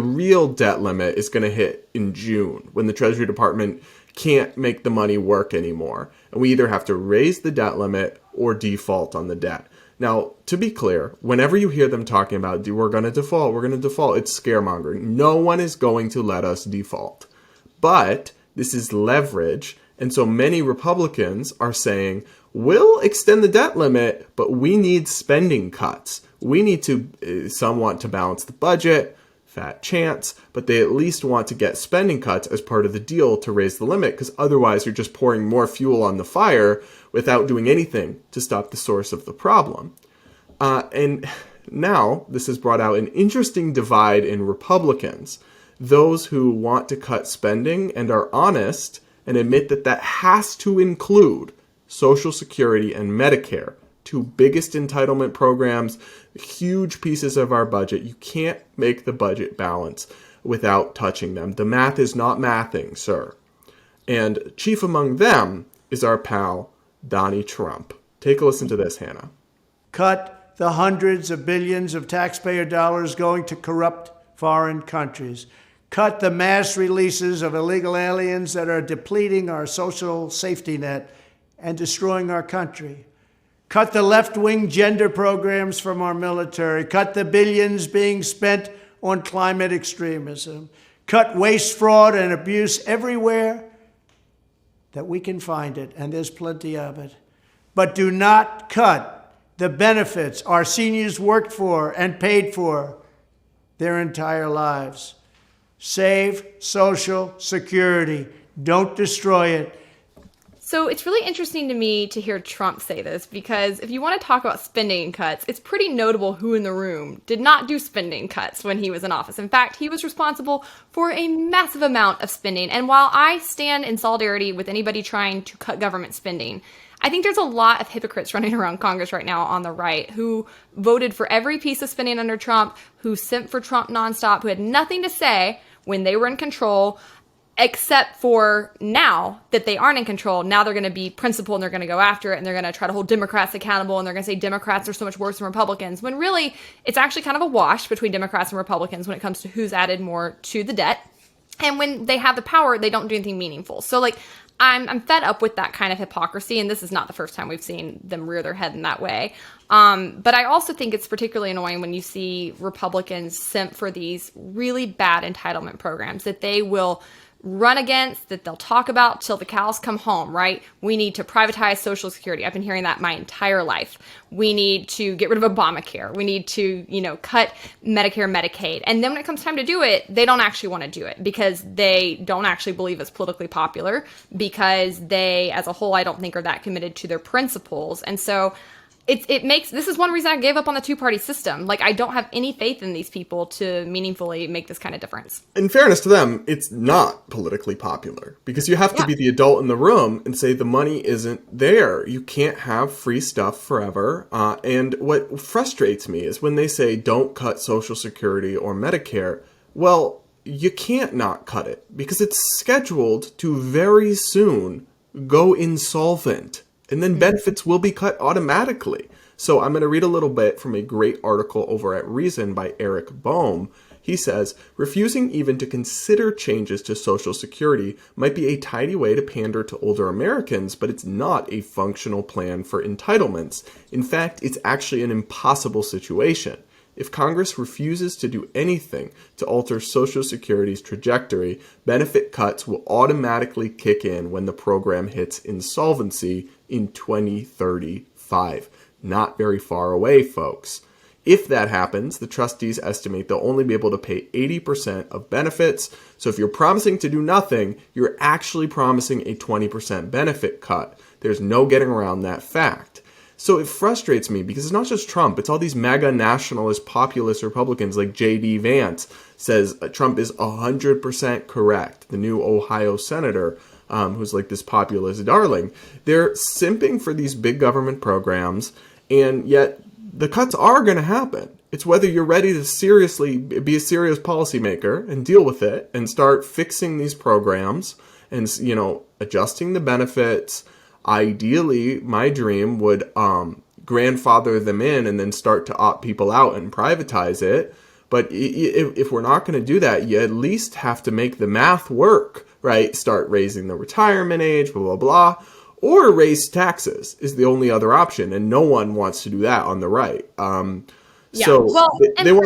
real debt limit is going to hit in June when the Treasury Department can't make the money work anymore. And we either have to raise the debt limit or default on the debt. Now, to be clear, whenever you hear them talking about, we're going to default, it's scaremongering. No one is going to let us default. But this is leverage. And so many Republicans are saying, we'll extend the debt limit, but we need spending cuts. We need to, some want to balance the budget, fat chance, but they at least want to get spending cuts as part of the deal to raise the limit, because otherwise you're just pouring more fuel on the fire without doing anything to stop the source of the problem. And now this has brought out an interesting divide in Republicans. Those who want to cut spending and are honest and admit that that has to include Social Security and Medicare, two biggest entitlement programs, huge pieces of our budget. You can't make the budget balance without touching them. The math is not mathing, sir. And chief among them is our pal, Donnie Trump. Take a listen to this, Hannah. Cut the hundreds of billions of taxpayer dollars going to corrupt foreign countries. Cut the mass releases of illegal aliens that are depleting our social safety net and destroying our country. Cut the left-wing gender programs from our military. Cut the billions being spent on climate extremism. Cut waste, fraud, and abuse everywhere that we can find it, and there's plenty of it. But do not cut the benefits our seniors worked for and paid for their entire lives. Save Social Security. Don't destroy it. So it's really interesting to me to hear Trump say this, because if you want to talk about spending cuts, it's pretty notable who in the room did not do spending cuts when he was in office. In fact, he was responsible for a massive amount of spending. And while I stand in solidarity with anybody trying to cut government spending, I think there's a lot of hypocrites running around Congress right now on the right who voted for every piece of spending under Trump, who sent for Trump nonstop, who had nothing to say when they were in control, except for now that they aren't in control. Now they're going to be principled and they're going to go after it, and they're going to try to hold Democrats accountable, and they're going to say Democrats are so much worse than Republicans, when really it's actually kind of a wash between Democrats and Republicans when it comes to who's added more to the debt. And when they have the power, they don't do anything meaningful. So like, I'm fed up with that kind of hypocrisy, and this is not the first time we've seen them rear their head in that way. But I also think it's particularly annoying when you see Republicans simp for these really bad entitlement programs that they will run against, that they'll talk about till the cows come home, right? We need to privatize Social Security. I've been hearing that my entire life. We need to get rid of Obamacare. We need to, cut Medicare, Medicaid. And then when it comes time to do it, they don't actually want to do it because they don't actually believe it's politically popular, because they, as a whole, I don't think are that committed to their principles. And so this is one reason I gave up on the two-party system. Like, I don't have any faith in these people to meaningfully make this kind of difference. In fairness to them, it's not politically popular because you have to be the adult in the room and say the money isn't there. You can't have free stuff forever. And what frustrates me is when they say don't cut Social Security or Medicare. Well, you can't not cut it because it's scheduled to very soon go insolvent. And then benefits will be cut automatically. So I'm going to read a little bit from a great article over at Reason by Eric Boehm. He says, refusing even to consider changes to Social Security might be a tidy way to pander to older Americans, but it's not a functional plan for entitlements. In fact, it's actually an impossible situation. If Congress refuses to do anything to alter Social Security's trajectory, benefit cuts will automatically kick in when the program hits insolvency in 2035. Not very far away, folks. If that happens, the trustees estimate they'll only be able to pay 80% of benefits. So if you're promising to do nothing, you're actually promising a 20% benefit cut. There's no getting around that fact. So it frustrates me because it's not just Trump. It's all these MAGA nationalist populist Republicans like J.D. Vance says Trump is 100% correct. The new Ohio senator, who's like this populist darling. They're simping for these big government programs, and yet the cuts are going to happen. It's whether you're ready to seriously be a serious policymaker and deal with it and start fixing these programs and, adjusting the benefits. Ideally, my dream would grandfather them in and then start to opt people out and privatize it. But if we're not going to do that, you at least have to make the math work, right? Start raising the retirement age, blah, blah, blah. Or raise taxes is the only other option. And no one wants to do that on the right. They want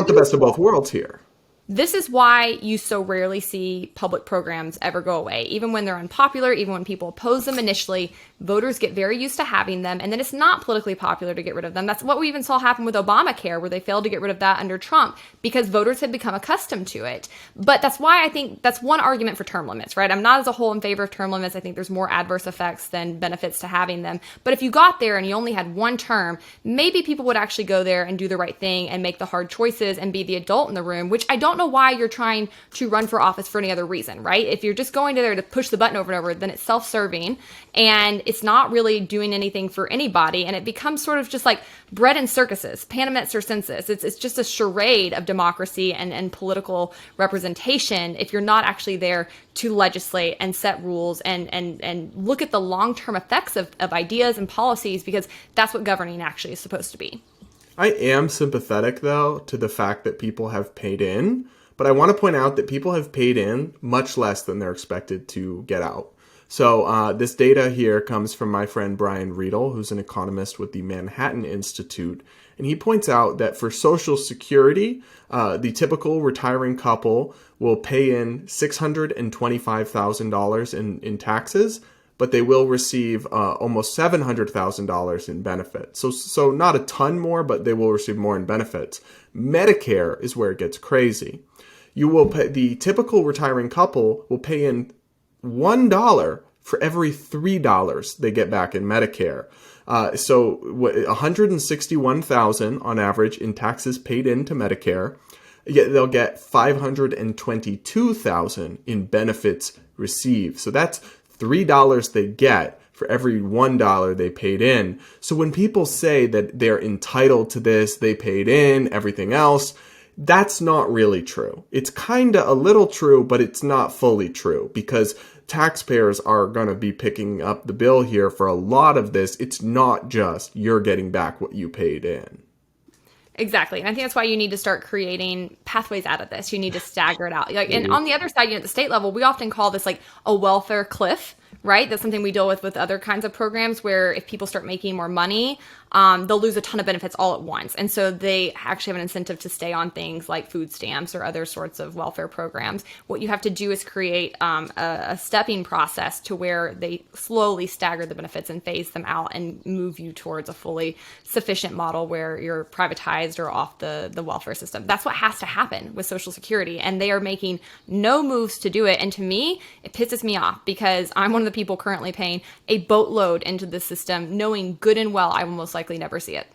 the best of both worlds here. This is why you so rarely see public programs ever go away. Even when they're unpopular, even when people oppose them initially, voters get very used to having them, and then it's not politically popular to get rid of them. That's what we even saw happen with Obamacare, where they failed to get rid of that under Trump because voters had become accustomed to it. But that's why I think that's one argument for term limits, right? I'm not as a whole in favor of term limits. I think there's more adverse effects than benefits to having them. But if you got there and you only had one term, maybe people would actually go there and do the right thing and make the hard choices and be the adult in the room, which I don't know why you're trying to run for office for any other reason, right? If you're just going to there to push the button over and over, then it's self-serving and it's not really doing anything for anybody. And it becomes sort of just like bread and circuses, Panama census. It's just a charade of democracy and political representation if you're not actually there to legislate and set rules and look at the long-term effects of ideas and policies, because that's what governing actually is supposed to be. I am sympathetic, though, to the fact that people have paid in. But I want to point out that people have paid in much less than they're expected to get out. So this data here comes from my friend Brian Riedel, who's an economist with the Manhattan Institute. And he points out that for Social Security, the typical retiring couple will pay in $625,000 in taxes, but they will receive almost $700,000 in benefits. So not a ton more, but they will receive more in benefits. Medicare is where it gets crazy. You will pay, the typical retiring couple will pay in $1 for every $3 they get back in Medicare. So $161,000 on average in taxes paid into Medicare. Yet they'll get $522,000 in benefits received. So that's $3 they get for every $1 they paid in. So when people say that they're entitled to this, they paid in, everything else, that's not really true. It's kind of a little true, but it's not fully true because taxpayers are going to be picking up the bill here for a lot of this. It's not just you're getting back what you paid in. Exactly. And I think that's why you need to start creating pathways out of this. You need to stagger it out. And on the other side, at the state level, we often call this like a welfare cliff, right? That's something we deal with other kinds of programs where if people start making more money, they'll lose a ton of benefits all at once. And so they actually have an incentive to stay on things like food stamps or other sorts of welfare programs. What you have to do is create a stepping process to where they slowly stagger the benefits and phase them out and move you towards a fully sufficient model where you're privatized or off the welfare system. That's what has to happen with Social Security. And they are making no moves to do it. And to me, it pisses me off because I'm one of the people currently paying a boatload into the system, knowing good and well I will most likely never see it.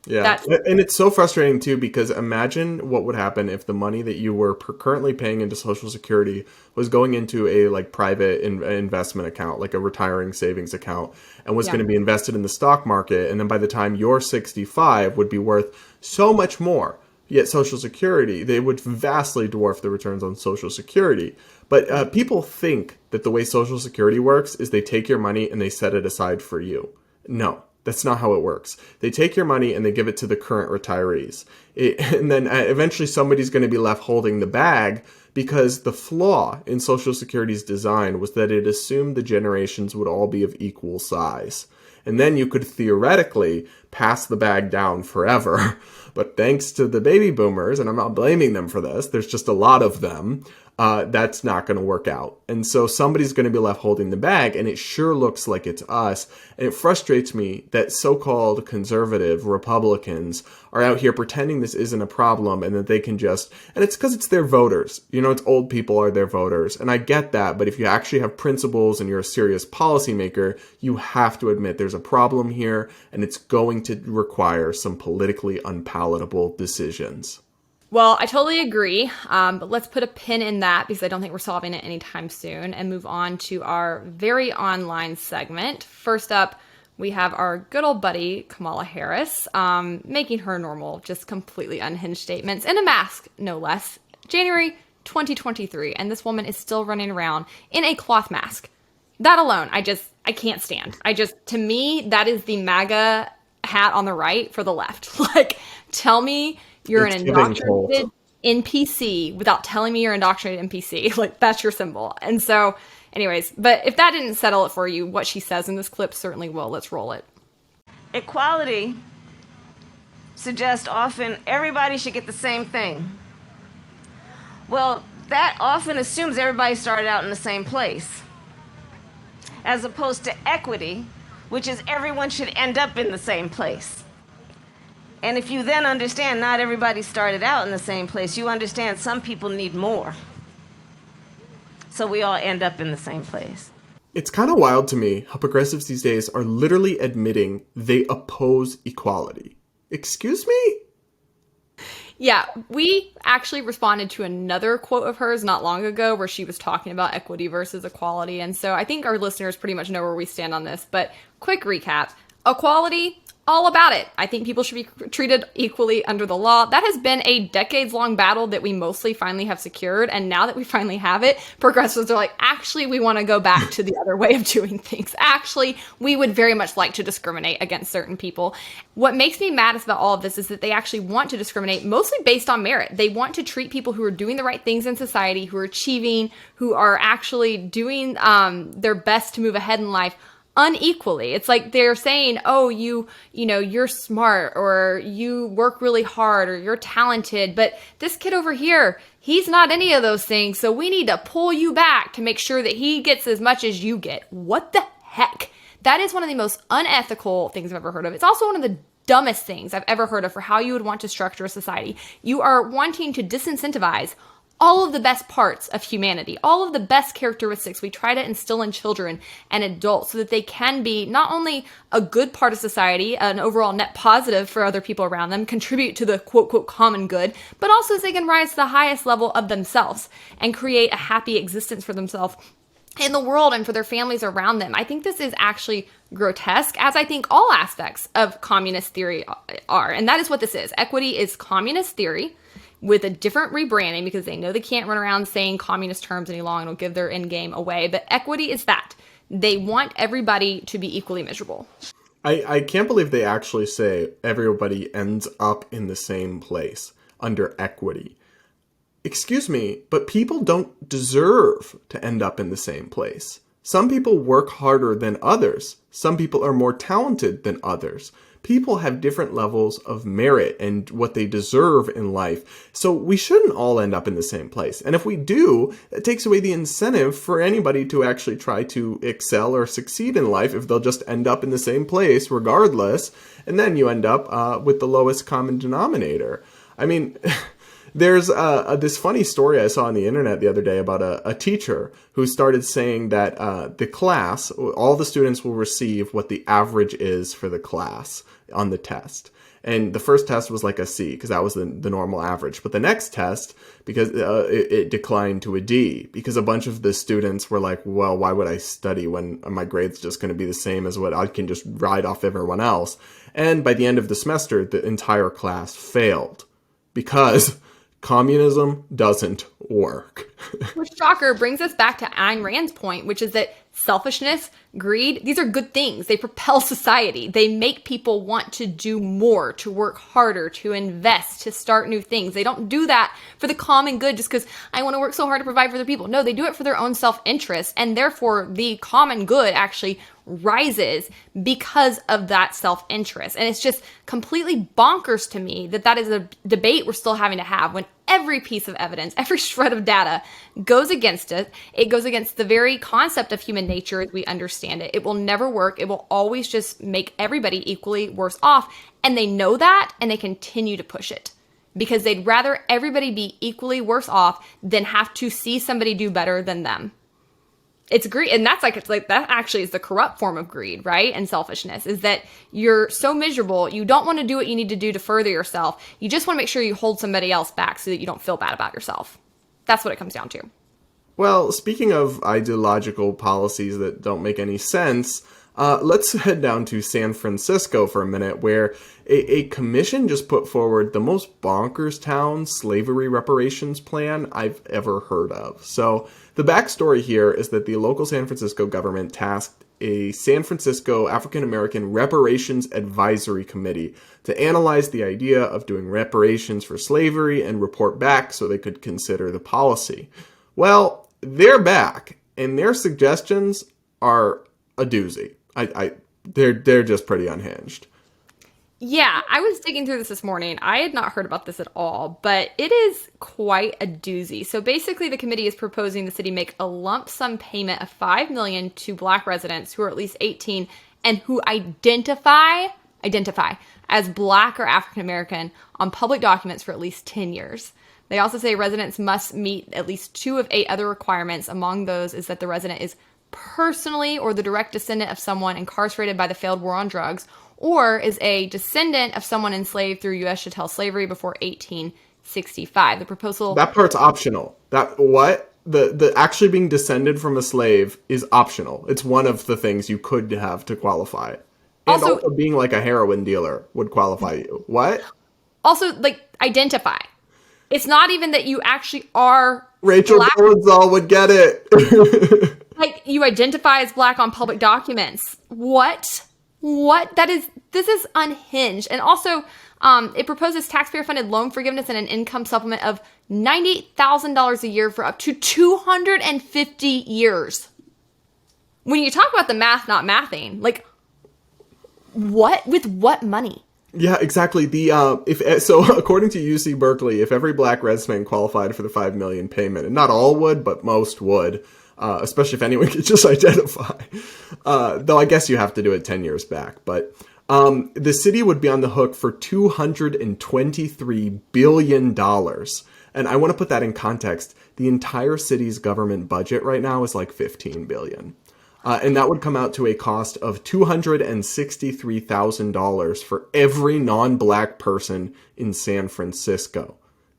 Yeah, and it's so frustrating too, because imagine what would happen if the money that you were currently paying into Social Security was going into a like private investment account, like a retiring savings account, and was going to be invested in the stock market. And then by the time you're 65 would be worth so much more. Yet Social Security, they would vastly dwarf the returns on Social Security. But people think that the way Social Security works is they take your money and they set it aside for you. No. That's not how it works. They take your money and they give it to the current retirees. And then eventually somebody's going to be left holding the bag, because the flaw in Social Security's design was that it assumed the generations would all be of equal size. And then you could theoretically pass the bag down forever. But thanks to the baby boomers, and I'm not blaming them for this, there's just a lot of them, that's not going to work out. And so somebody's going to be left holding the bag, and it sure looks like it's us. And it frustrates me that so-called conservative Republicans are out here pretending this isn't a problem and that they can just, and it's because it's their voters. You know, it's old people are their voters. And I get that, but if you actually have principles and you're a serious policymaker, you have to admit there's a problem here, and it's going to require some politically unpalatable decisions. Well, I totally agree, but let's put a pin in that because I don't think we're solving it anytime soon and move on to our very online segment. First up, we have our good old buddy, Kamala Harris, making her normal, just completely unhinged statements in a mask, no less. January 2023, and this woman is still running around in a cloth mask. That alone, I can't stand. To me, that is the MAGA hat on the right for the left. Like, tell me you're an indoctrinated NPC without telling me you're an indoctrinated NPC. Like, that's your symbol. And so, anyways, but if that didn't settle it for you, what she says in this clip certainly will. Let's roll it. Equality suggests often everybody should get the same thing. Well, that often assumes everybody started out in the same place, as opposed to equity, which is everyone should end up in the same place. And if you then understand not everybody started out in the same place, you understand some people need more. So we all end up in the same place. It's kind of wild to me how progressives these days are literally admitting they oppose equality. Excuse me? Yeah, we actually responded to another quote of hers not long ago where she was talking about equity versus equality. And so I think our listeners pretty much know where we stand on this. But quick recap. Equality, all about it. I think people should be treated equally under the law. That has been a decades-long battle that we mostly finally have secured. And now that we finally have it, progressives are like, actually, we want to go back to the other way of doing things. Actually, we would very much like to discriminate against certain people. What makes me maddest about all of this is that they actually want to discriminate mostly based on merit. They want to treat people who are doing the right things in society, who are achieving, who are actually doing their best to move ahead in life unequally. It's like they're saying, oh, you're smart, or you work really hard, or you're talented, but this kid over here, he's not any of those things, so we need to pull you back to make sure that he gets as much as you get. What the heck? That is one of the most unethical things I've ever heard of. It's also one of the dumbest things I've ever heard of for how you would want to structure a society. You are wanting to disincentivize all of the best parts of humanity, all of the best characteristics we try to instill in children and adults so that they can be not only a good part of society, an overall net positive for other people around them, contribute to the quote, common good, but also so they can rise to the highest level of themselves and create a happy existence for themselves in the world and for their families around them. I think this is actually grotesque, as I think all aspects of communist theory are. And that is what this is. Equity is communist theory with a different rebranding because they know they can't run around saying communist terms any longer and it'll give their end game away. But equity is that. They want everybody to be equally miserable. I can't believe they actually say everybody ends up in the same place under equity. Excuse me, but people don't deserve to end up in the same place. Some people work harder than others. Some people are more talented than others. People have different levels of merit and what they deserve in life. So we shouldn't all end up in the same place. And if we do, it takes away the incentive for anybody to actually try to excel or succeed in life if they'll just end up in the same place regardless. And then you end up with the lowest common denominator. I mean, there's this funny story I saw on the internet the other day about a teacher who started saying that the class, all the students will receive what the average is for the class on the test. And the first test was like a C because that was the normal average. But the next test, because it declined to a D because a bunch of the students were like, well, why would I study when my grade's just going to be the same as what I can just ride off everyone else? And by the end of the semester, the entire class failed because communism doesn't work. Which, shocker, brings us back to Ayn Rand's point, which is that selfishness, greed, these are good things. They propel society. They make people want to do more, to work harder, to invest, to start new things. They don't do that for the common good just because I want to work so hard to provide for other people. No, they do it for their own self-interest, and therefore the common good actually rises because of that self-interest. And it's just completely bonkers to me that that is a debate we're still having to have when every piece of evidence, every shred of data goes against it. It goes against the very concept of human nature as we understand it. It will never work. It will always just make everybody equally worse off. And they know that, and they continue to push it because they'd rather everybody be equally worse off than have to see somebody do better than them. It's greed, and that's it's like that actually is the corrupt form of greed, right? And selfishness is that you're so miserable, you don't want to do what you need to do to further yourself. You just want to make sure you hold somebody else back so that you don't feel bad about yourself. That's what it comes down to. Well, speaking of ideological policies that don't make any sense, let's head down to San Francisco for a minute, where a commission just put forward the most bonkers town slavery reparations plan I've ever heard of. So the backstory here is that the local San Francisco government tasked a San Francisco African American Reparations Advisory Committee to analyze the idea of doing reparations for slavery and report back so they could consider the policy. Well, they're back, and their suggestions are a doozy. They're just pretty unhinged. Yeah, I was digging through this morning. I had not heard about this at all, but it is quite a doozy. So basically, the committee is proposing the city make a lump sum payment of $5 million to Black residents who are at least 18 and who identify as Black or African American on public documents for at least 10 years. They also say residents must meet at least 2 of 8 other requirements. Among those is that the resident is personally or the direct descendant of someone incarcerated by the failed war on drugs, or is a descendant of someone enslaved through U.S. chattel slavery before 1865. The proposal... That part's optional. The actually being descended from a slave is optional. It's one of the things you could have to qualify. And also being like a heroin dealer would qualify you. What? Also, identify. It's not even that you actually are Rachel Dolezal would get it. You identify as Black on public documents. What? This is unhinged. And also, it proposes taxpayer-funded loan forgiveness and an income supplement of $98,000 a year for up to 250 years. When you talk about the math not mathing, what? With what money? Yeah, exactly. So according to UC Berkeley, if every Black resident qualified for the $5 million payment, and not all would, but most would, especially if anyone could just identify. Though I guess you have to do it 10 years back. But the city would be on the hook for $223 billion. And I want to put that in context. The entire city's government budget right now is like $15 billion. And that would come out to a cost of $263,000 for every non-Black person in San Francisco.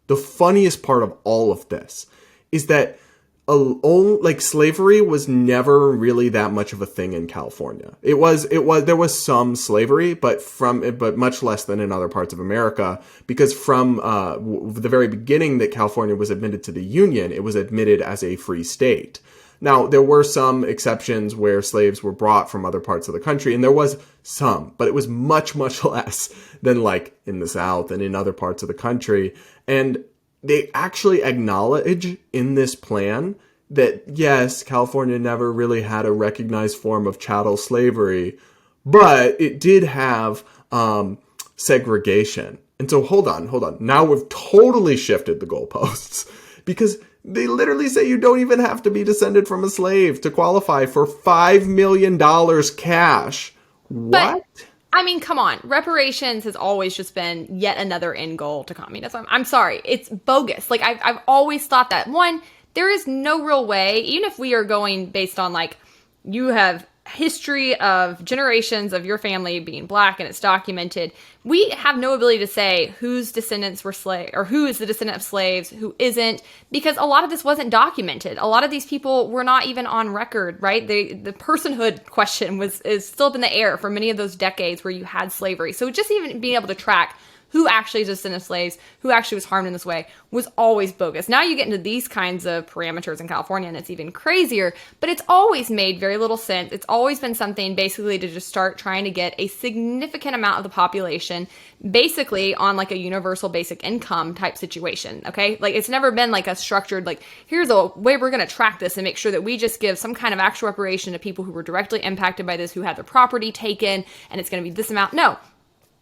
The funniest part of all of this is that slavery was never really that much of a thing in California. There was some slavery, but much less than in other parts of America, because from the very beginning that California was admitted to the Union, it was admitted as a free state. Now, there were some exceptions where slaves were brought from other parts of the country, and there was some, but it was much, much less than in the South and in other parts of the country. And they actually acknowledge in this plan that, yes, California never really had a recognized form of chattel slavery, but it did have segregation. And so hold on. Now we've totally shifted the goalposts because they literally say you don't even have to be descended from a slave to qualify for $5 million cash. What? But, I mean, come on. Reparations has always just been yet another end goal to communism. I'm sorry. It's bogus. Like, I've always thought that. One, there is no real way, even if we are going based on, like, you have history of generations of your family being black and it's documented, we have no ability to say whose descendants were slaves or who is the descendant of slaves, who isn't, because a lot of this wasn't documented. A lot of these people were not even on record, right? The personhood question is still up in the air for many of those decades where you had slavery. So just even being able to track who actually is a descendant of slaves, who actually was harmed in this way, was always bogus. Now you get into these kinds of parameters in California, and it's even crazier, but it's always made very little sense. It's always been something basically to just start trying to get a significant amount of the population basically on like a universal basic income type situation, okay? Like, it's never been like a structured, like, here's a way we're going to track this and make sure that we just give some kind of actual reparation to people who were directly impacted by this, who had their property taken, and it's going to be this amount. No.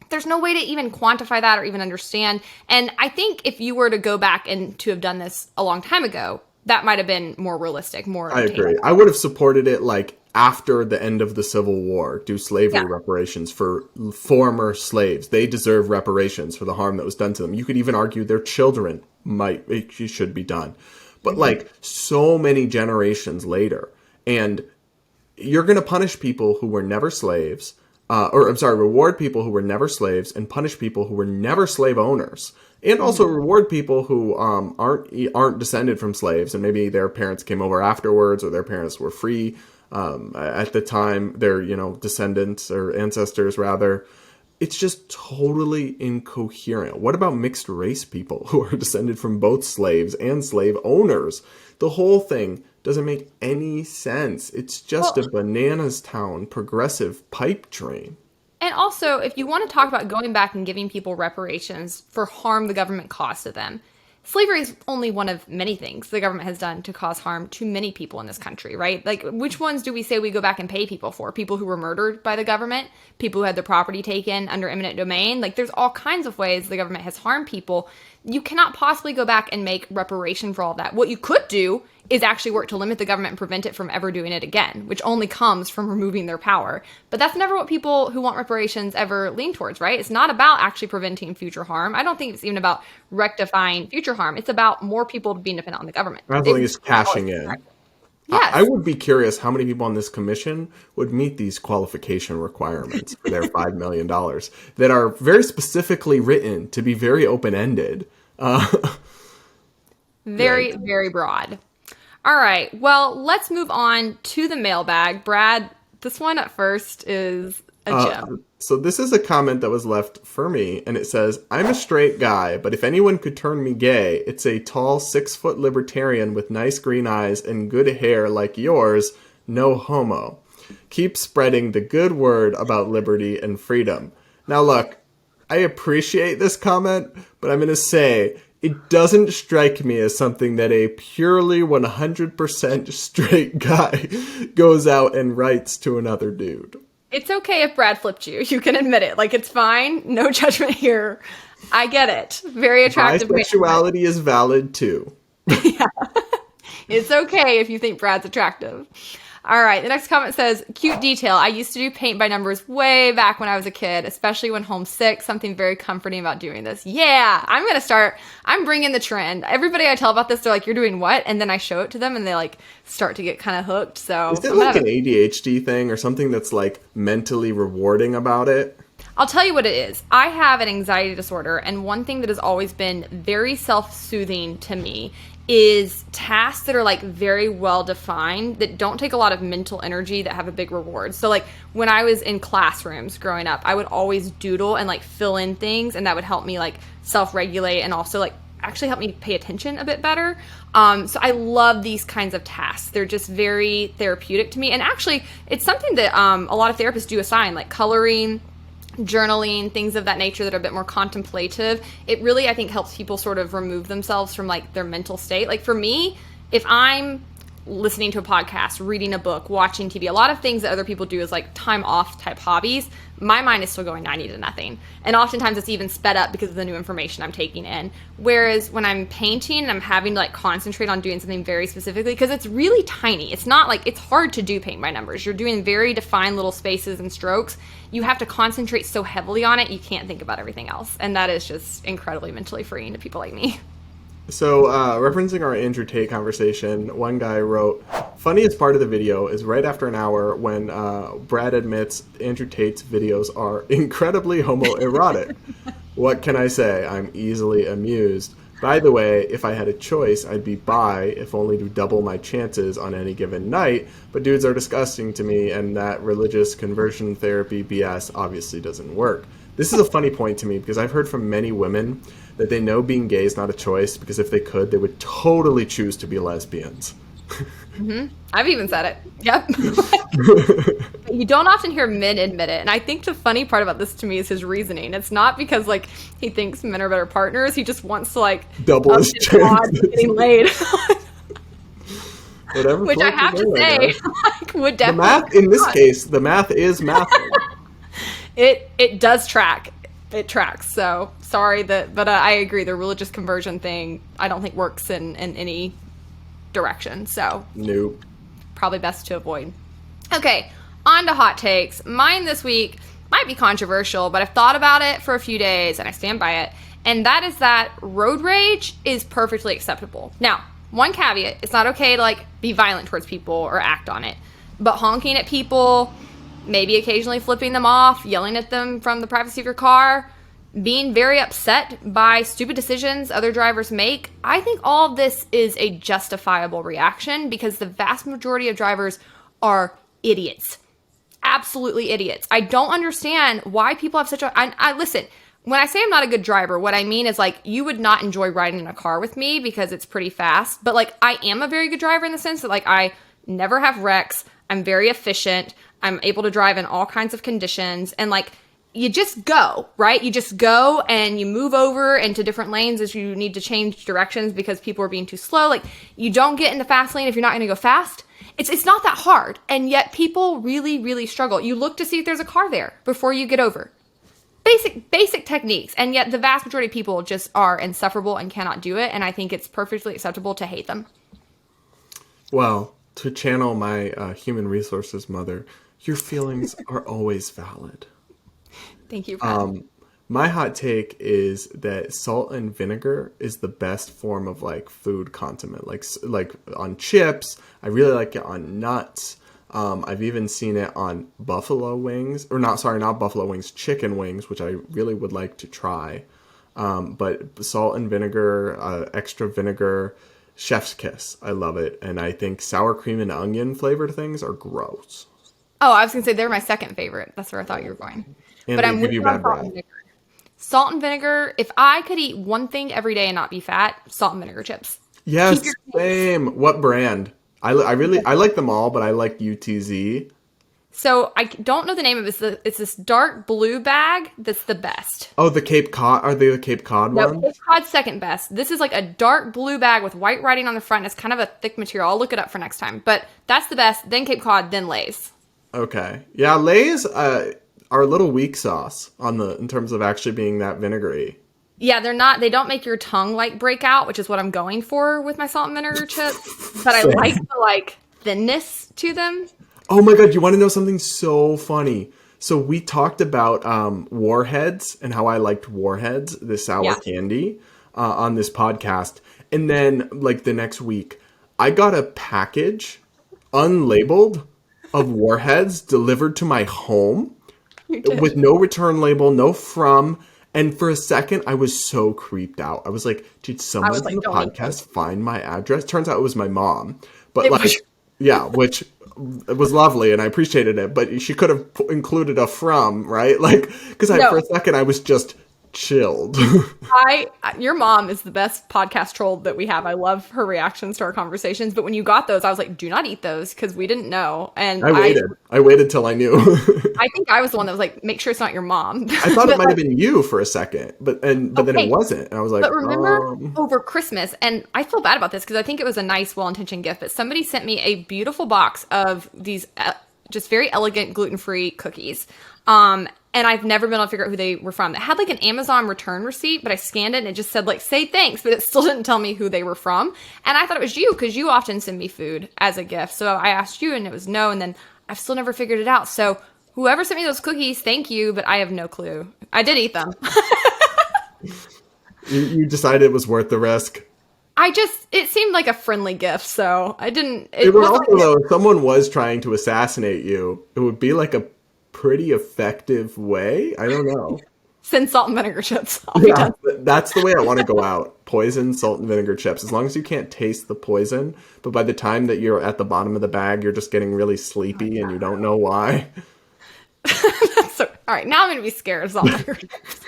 There's no way to even quantify that or even understand. And I think if you were to go back and to have done this a long time ago, that might have been more realistic, more I attainable. agree. I would have supported it like after the end of the Civil War, do slavery reparations for former slaves. They deserve reparations for the harm that was done to them. You could even argue their children it should be done. But like so many generations later, and you're going to punish people who were never slaves, reward people who were never slaves and punish people who were never slave owners, and also reward people who aren't descended from slaves and maybe their parents came over afterwards or their parents were free at the time, their descendants or ancestors rather. It's just totally incoherent. What about mixed race people who are descended from both slaves and slave owners? The whole thing doesn't make any sense. It's just a bananas town progressive pipe dream. And also, if you want to talk about going back and giving people reparations for harm the government caused to them, slavery is only one of many things the government has done to cause harm to many people in this country, right? Like, which ones do we say we go back and pay people for? People who were murdered by the government? People who had their property taken under eminent domain? Like, there's all kinds of ways the government has harmed people. You cannot possibly go back and make reparation for all that. What you could do is actually work to limit the government and prevent it from ever doing it again, which only comes from removing their power. But that's never what people who want reparations ever lean towards, right? It's not about actually preventing future harm. I don't think it's even about rectifying future harm. It's about more people being dependent on the government. I think it's cashing in. Yes. I would be curious how many people on this commission would meet these qualification requirements for their $5 million that are very specifically written to be very open-ended. Very broad. All right. Well, let's move on to the mailbag. Brad, this one at first is a gem. So this is a comment that was left for me, and it says, I'm a straight guy, but if anyone could turn me gay, it's a tall 6-foot libertarian with nice green eyes and good hair like yours, no homo. Keep spreading the good word about liberty and freedom. Now look, I appreciate this comment, but I'm going to say, it doesn't strike me as something that a purely 100% straight guy goes out and writes to another dude. It's okay if Brad flipped you. You can admit it. Like, it's fine. No judgment here. I get it. Very attractive. Bisexuality is valid too. Yeah. It's okay if you think Brad's attractive. All right. The next comment says, cute detail. I used to do paint by numbers way back when I was a kid, especially when homesick. Something very comforting about doing this. Yeah, I'm bringing the trend. Everybody I tell about this, they're like, you're doing what? And then I show it to them and they like start to get kind of hooked. So is it like an ADHD thing or something that's like mentally rewarding about it? I'll tell you what it is. I have an anxiety disorder, and one thing that has always been very self-soothing to me is tasks that are like very well defined, that don't take a lot of mental energy, that have a big reward. So like when I was in classrooms growing up, I would always doodle and like fill in things, and that would help me like self-regulate and also like actually help me pay attention a bit better. So I love these kinds of tasks. They're just very therapeutic to me. And actually it's something that a lot of therapists do assign, like coloring, journaling, things of that nature that are a bit more contemplative. It really, I think, helps people sort of remove themselves from like their mental state. Like for me, if I'm listening to a podcast, reading a book, watching TV, a lot of things that other people do as like time off type hobbies, my mind is still going 90 to nothing. And oftentimes it's even sped up because of the new information I'm taking in. Whereas when I'm painting and I'm having to like concentrate on doing something very specifically, because it's really tiny. It's not like, it's hard to do paint by numbers. You're doing very defined little spaces and strokes. You have to concentrate so heavily on it, you can't think about everything else. And that is just incredibly mentally freeing to people like me. So, referencing our Andrew Tate conversation, one guy wrote, funniest part of the video is right after an hour when Brad admits Andrew Tate's videos are incredibly homoerotic. What can I say? I'm easily amused. By the way, if I had a choice, I'd be bi, if only to double my chances on any given night, but dudes are disgusting to me, and that religious conversion therapy BS obviously doesn't work. This is a funny point to me because I've heard from many women that they know being gay is not a choice because if they could, they would totally choose to be lesbians. Mm-hmm. I've even said it. Yep. You don't often hear men admit it. And I think the funny part about this to me is his reasoning. It's not because like he thinks men are better partners. He just wants to like double his chances getting laid. Whatever. Which I have to say, like, would definitely. The math in this case, the math is math. It does track. It tracks. So sorry but I agree. The religious conversion thing, I don't think works in any direction. So nope. Probably best to avoid. Okay, on to hot takes. Mine this week might be controversial, but I've thought about it for a few days and I stand by it. And that is that road rage is perfectly acceptable. Now, one caveat, it's not okay to like be violent towards people or act on it. But honking at people, maybe occasionally flipping them off, yelling at them from the privacy of your car, being very upset by stupid decisions other drivers make, I think all of this is a justifiable reaction because the vast majority of drivers are idiots. Absolutely idiots. I don't understand why people have such a... I listen, when I say I'm not a good driver, what I mean is like you would not enjoy riding in a car with me because it's pretty fast. But like I am a very good driver in the sense that like I never have wrecks. I'm very efficient. I'm able to drive in all kinds of conditions. And like you just go, right? You just go and you move over into different lanes as you need to change directions because people are being too slow. Like you don't get in the fast lane if you're not going to go fast. It's not that hard. And yet people really, really struggle. You look to see if there's a car there before you get over. Basic techniques. And yet the vast majority of people just are insufferable and cannot do it. And I think it's perfectly acceptable to hate them. Well, to channel my human resources mother, your feelings are always valid. Thank you, Pat. My hot take is that salt and vinegar is the best form of like food condiment, like on chips. I really like it on nuts. I've even seen it on buffalo wings, or not buffalo wings, chicken wings, which I really would like to try. But salt and vinegar, extra vinegar, chef's kiss. I love it. And I think sour cream and onion flavored things are gross. Oh, I was going to say they're my second favorite. That's where I thought you were going. And but I'm give you bad breath. Salt and vinegar. If I could eat one thing every day and not be fat, salt and vinegar chips. Yes, same. What brand? I like them all, but I like UTZ. So I don't know the name of it. It's this dark blue bag that's the best. Oh, the Cape Cod. Are they the Cape Cod ones? No, Cape Cod's second best. This is like a dark blue bag with white writing on the front. It's kind of a thick material. I'll look it up for next time. But that's the best. Then Cape Cod, then Lay's. Okay. Yeah, Lay's are a little weak sauce in terms of actually being that vinegary. Yeah, they don't make your tongue like break out, which is what I'm going for with my salt and vinegar chips. But I like the thinness to them. Oh my God, you want to know something so funny? So we talked about Warheads and how I liked Warheads, the sour candy, on this podcast. And then like the next week, I got a package unlabeled of Warheads delivered to my home with no return label, no from. And for a second, I was so creeped out. I was like, did someone on the podcast find my address? Turns out it was my mom. But which was lovely and I appreciated it. But she could have included a from, right? Like, because for a second, I was just chilled. Your mom is the best podcast troll that we have. I love her reactions to our conversations. But when you got those, I was like, do not eat those because we didn't know. And I waited till I knew. I think I was the one that was like, make sure it's not your mom. I thought it might have been you for a second, but then it wasn't. And I was like, but remember over Christmas, and I feel bad about this because I think it was a nice, well-intentioned gift, but somebody sent me a beautiful box of these just very elegant gluten-free cookies. And I've never been able to figure out who they were from. It had like an Amazon return receipt, but I scanned it and it just said like, say thanks, but it still didn't tell me who they were from. And I thought it was you because you often send me food as a gift. So I asked you and it was no, and then I've still never figured it out. So whoever sent me those cookies, thank you, but I have no clue. I did eat them. You decided it was worth the risk? It seemed like a friendly gift, so I didn't. It would also, though, if someone was trying to assassinate you, it would be like a pretty effective way. I don't know. Send salt and vinegar chips. Yeah, that's the way I want to go out. Poison, salt, and vinegar chips. As long as you can't taste the poison, but by the time that you're at the bottom of the bag, you're just getting really sleepy and you don't know why. So, all right, now I'm going to be scared of salt and vinegar chips.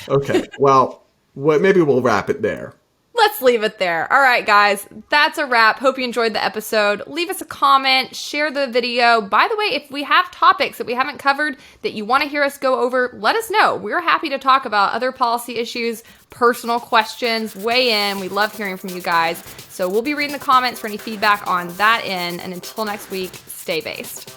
Okay, well, maybe we'll wrap it there. Let's leave it there. All right, guys, that's a wrap. Hope you enjoyed the episode. Leave us a comment, share the video. By the way, if we have topics that we haven't covered that you want to hear us go over, let us know. We're happy to talk about other policy issues, personal questions, weigh in. We love hearing from you guys. So we'll be reading the comments for any feedback on that end. And until next week, stay based.